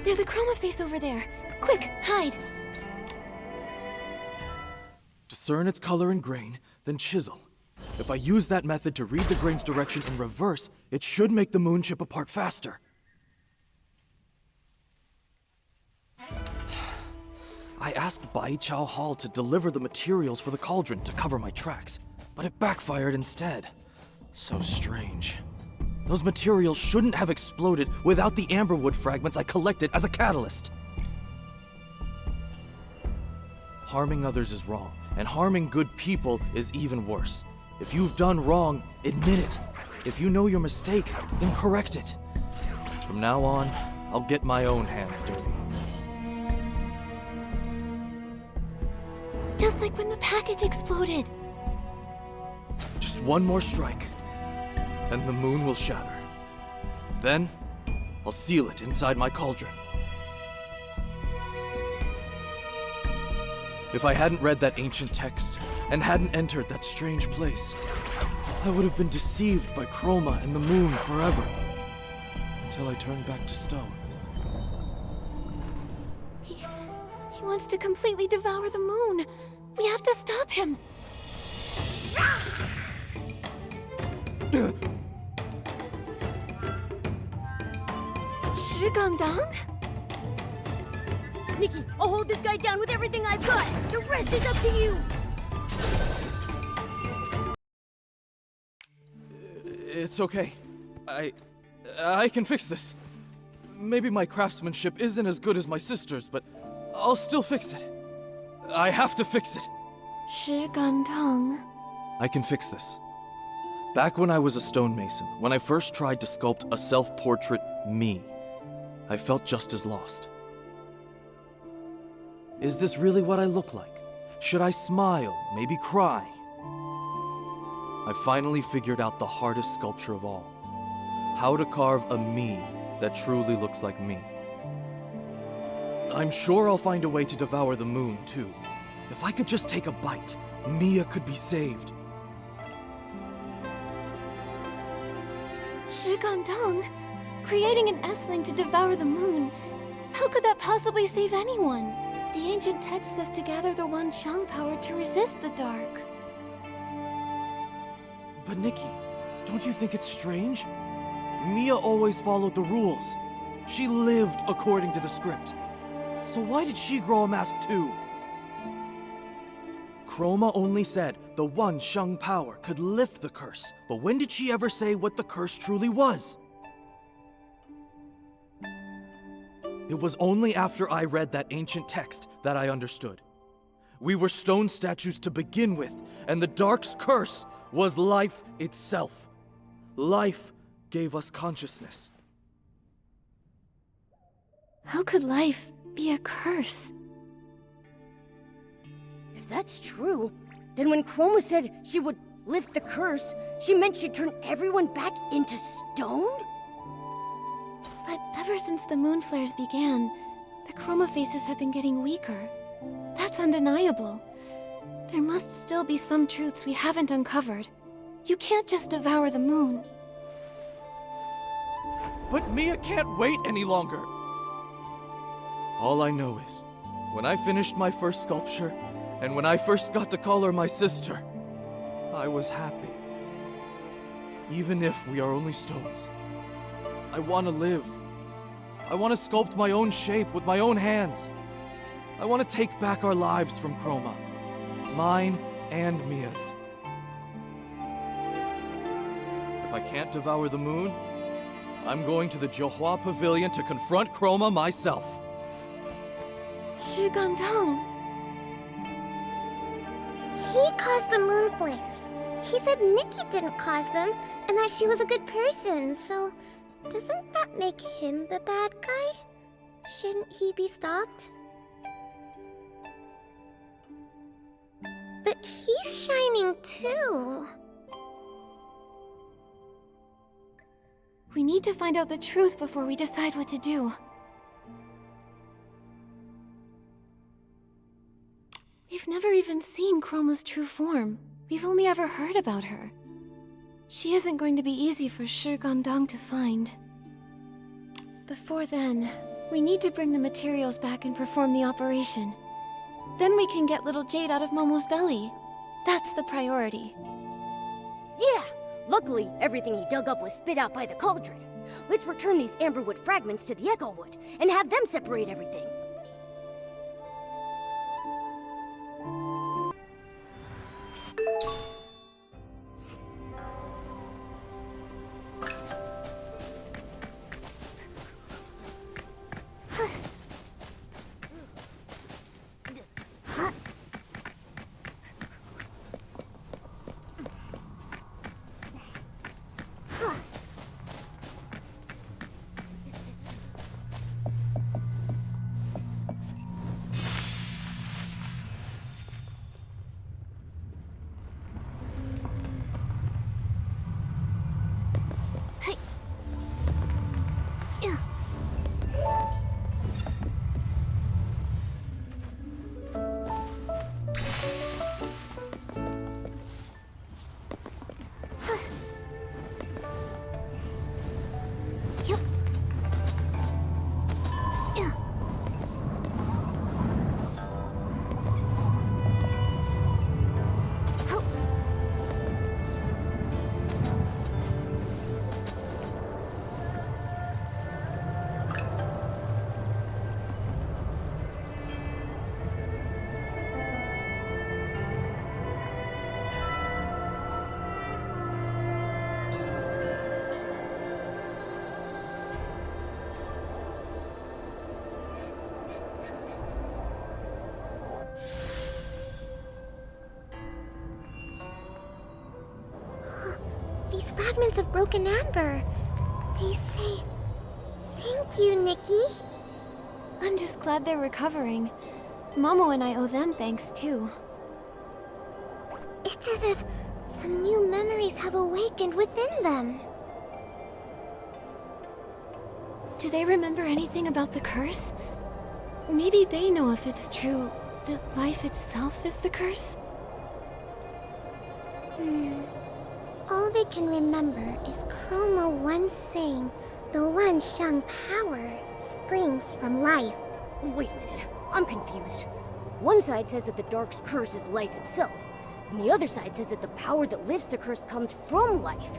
There's a Chroma Face over there. Quick, hide! Discern its color and grain, then chisel. If I use that method to read the grain's direction in reverse, it should make the moon chip apart faster. I asked Bai Chao Hall to deliver the materials for the cauldron to cover my tracks, but it backfired instead. So strange. Those materials shouldn't have exploded without the amberwood fragments I collected as a catalyst. Harming others is wrong, And harming good people is even worse. If you've done wrong, admit it. If you know your mistake, then correct it. From now on, I'll get my own hands dirty. Just like when the package exploded. Just one more strike, and the moon will shatter. Then, I'll seal it inside my cauldron. If I hadn't read that ancient text, and hadn't entered that strange place, I would have been deceived by Chroma and the moon forever. Until I turned back to stone. He wants to completely devour the moon. We have to stop him. Shigandang? Nikki, I'll hold this guy down with everything I've got. The rest is up to you. It's okay. I can fix this. Maybe my craftsmanship isn't as good as my sister's, but I'll still fix it. I have to fix it. Shigandang. I can fix this. Back when I was a stonemason, when I first tried to sculpt a self-portrait me, I felt just as lost. Is this really what I look like? Should I smile, maybe cry? I finally figured out the hardest sculpture of all. How to carve a me that truly looks like me. I'm sure I'll find a way to devour the moon, too. If I could just take a bite, Mia could be saved. Shigandang? Creating an S-Ling to devour the moon? How could that possibly save anyone? The ancient text says to gather the Wanchang power to resist the dark. But Nikki, don't you think it's strange? Mia always followed the rules. She lived according to the script. So why did she grow a mask too? Chroma only said the one Shang power could lift the curse, but when did she ever say what the curse truly was? It was only after I read that ancient text that I understood. We were stone statues to begin with, and the Dark's curse was life itself. Life gave us consciousness. How could life be a curse? If that's true, then when Chroma said she would lift the curse, she meant she'd turn everyone back into stone? But ever since the moon flares began, the Chroma faces have been getting weaker. That's undeniable. There must still be some truths we haven't uncovered. You can't just devour the moon. But Mia can't wait any longer. All I know is, when I finished my first sculpture, and when I first got to call her my sister, I was happy. Even if we are only stones. I want to live. I want to sculpt my own shape with my own hands. I want to take back our lives from Chroma. Mine and Mia's. If I can't devour the moon, I'm going to the Johua Pavilion to confront Chroma myself. Shigandang. He caused the moon flares. He said Nikki didn't cause them, and that she was a good person, so doesn't that make him the bad guy? Shouldn't he be stopped? But he's shining too. We need to find out the truth before we decide what to do. We've never even seen Chroma's true form. We've only ever heard about her. She isn't going to be easy for Shigandang to find. Before then, we need to bring the materials back and perform the operation. Then we can get little Jade out of Momo's belly. That's the priority. Yeah! Luckily, everything he dug up was spit out by the cauldron. Let's return these amberwood fragments to the Echo Wood and have them separate everything. fragments of broken amber. They say, "Thank you, Nikki." I'm just glad they're recovering. Momo and I owe them thanks too. It's as if some new memories have awakened within them. Do they remember anything about the curse? Maybe they know if it's true that life itself is the curse? All they can remember is Chroma once saying the Wanxiang power springs from life. Wait a minute, I'm confused. One side says that the Dark's curse is life itself, and the other side says that the power that lifts the curse comes from life.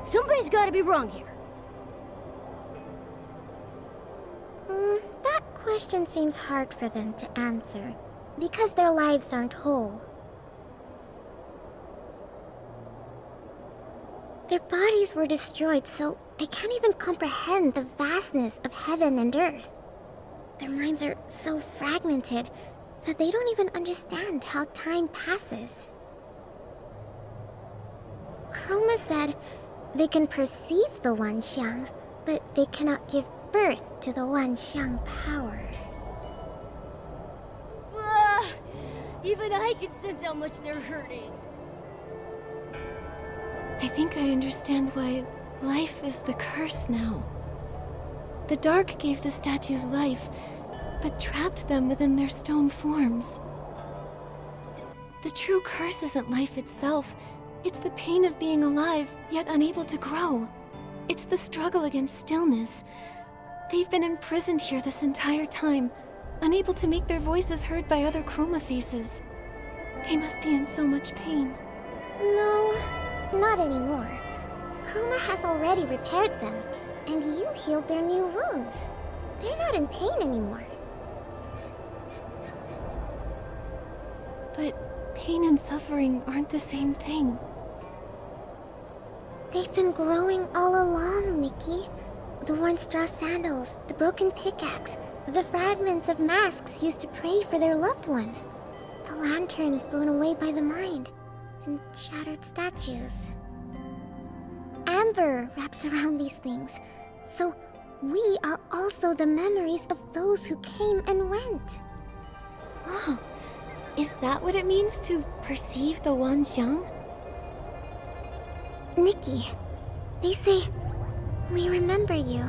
Somebody's gotta be wrong here. That question seems hard for them to answer, because their lives aren't whole. Their bodies were destroyed, so they can't even comprehend the vastness of heaven and earth. Their minds are so fragmented that they don't even understand how time passes. Chroma said they can perceive the Wanxiang, but they cannot give birth to the Wanxiang power. Even I can sense how much they're hurting. I think I understand why life is the curse now. The Dark gave the statues life, but trapped them within their stone forms. The true curse isn't life itself. It's the pain of being alive, yet unable to grow. It's the struggle against stillness. They've been imprisoned here this entire time, unable to make their voices heard by other Chroma faces. They must be in so much pain. No, not anymore. Chroma has already repaired them, and you healed their new wounds. They're not in pain anymore. But pain and suffering aren't the same thing. They've been growing all along, Nikki. The worn straw sandals, the broken pickaxe, the fragments of masks used to pray for their loved ones, the lanterns blown away by the mind, and shattered statues. Amber wraps around these things, so we are also the memories of those who came and went. Oh, is that what it means to perceive the Wanxiang? Nikki, they say, we remember you,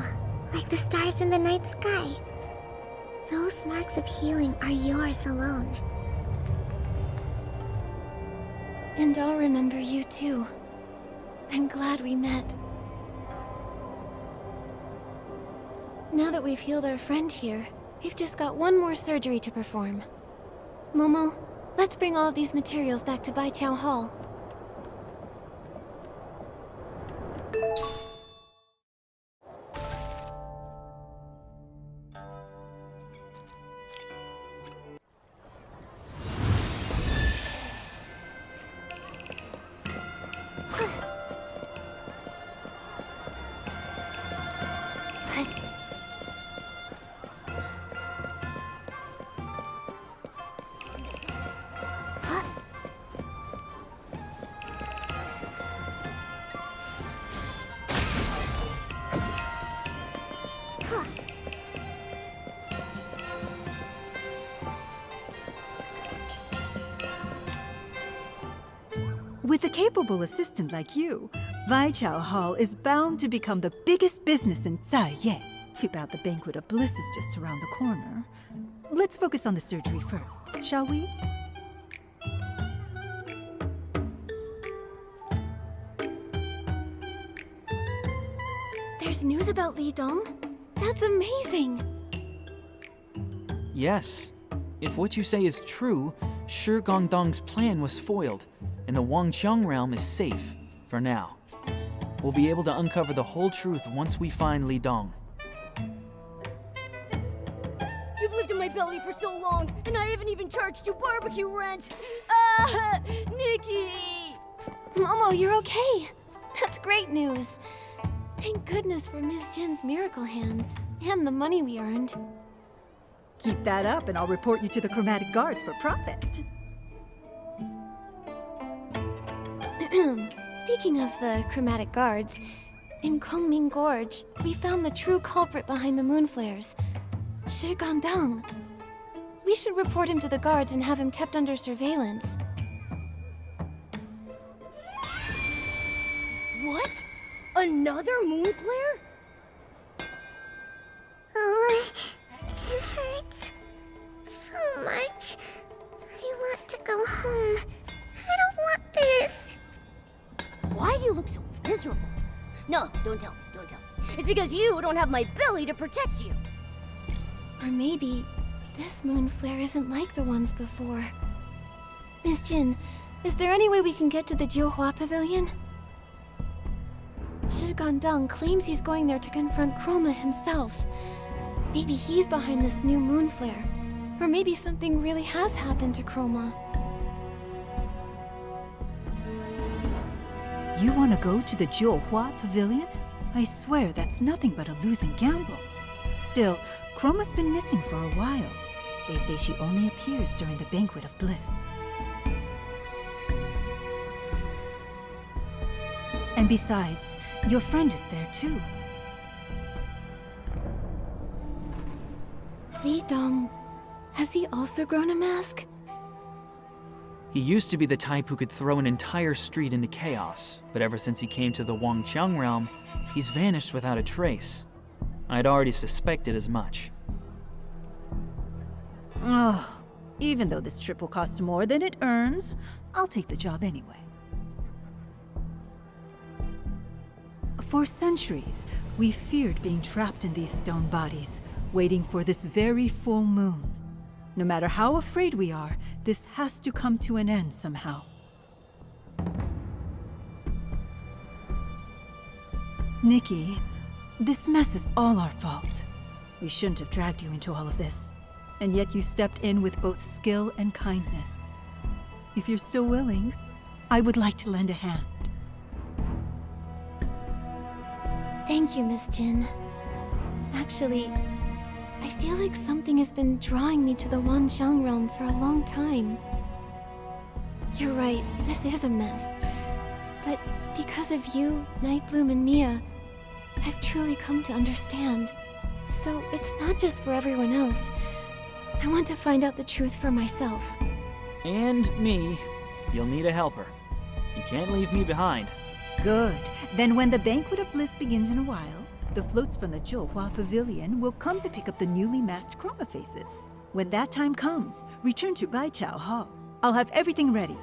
like the stars in the night sky. Those marks of healing are yours alone. And I'll remember you too. I'm glad we met. Now that we've healed our friend here, we've just got one more surgery to perform. Momo, let's bring all of these materials back to Baiqiao Hall. With a capable assistant like you, Baiqiao Hall is bound to become the biggest business in Zaiye. Too bad the Banquet of Bliss is just around the corner. Let's focus on the surgery first, shall we? There's news about Li Dong? That's amazing! Yes. If what you say is true, Shi Gongdong's plan was foiled, and the Wangqiang realm is safe, for now. We'll be able to uncover the whole truth once we find Li Dong. You've lived in my belly for so long, and I haven't even charged you barbecue rent! Nikki! Momo, you're okay! That's great news! Thank goodness for Miss Jin's miracle hands, and the money we earned. Keep that up and I'll report you to the Chromatic Guards for profit. Speaking of the Chromatic Guards, in Kongming Gorge, we found the true culprit behind the moon flares, Shi Gandang. We should report him to the guards and have him kept under surveillance. What? Another moon flare? Oh, it hurts so much. I want to go home. I don't want this. Why do you look so miserable? No, don't tell me, don't tell me. It's because you don't have my belly to protect you. Or maybe this moon flare isn't like the ones before. Miss Jin, is there any way we can get to the Jiuhua Pavilion? Shi Gandang claims he's going there to confront Chroma himself. Maybe he's behind this new moon flare. Or maybe something really has happened to Chroma. You want to go to the Jiuhua Pavilion? I swear that's nothing but a losing gamble. Still, Chroma's been missing for a while. They say she only appears during the Banquet of Bliss. And besides, your friend is there too. Li Dong, has he also grown a mask? He used to be the type who could throw an entire street into chaos, but ever since he came to the Wangqiang realm, he's vanished without a trace. I'd already suspected as much. Oh, even though this trip will cost more than it earns, I'll take the job anyway. For centuries, we feared being trapped in these stone bodies, waiting for this very full moon. No matter how afraid we are, this has to come to an end somehow. Nikki, this mess is all our fault. We shouldn't have dragged you into all of this. And yet you stepped in with both skill and kindness. If you're still willing, I would like to lend a hand. Thank you, Miss Jin. Actually, I feel like something has been drawing me to the Wanxiang realm for a long time. You're right, this is a mess. But because of you, Nightbloom, and Mia, I've truly come to understand. So it's not just for everyone else. I want to find out the truth for myself. And me. You'll need a helper. You can't leave me behind. Good. Then when the Banquet of Bliss begins in a while, the floats from the Jiuhua Pavilion will come to pick up the newly masked Chroma faces. When that time comes, return to Baichao Hall. I'll have everything ready.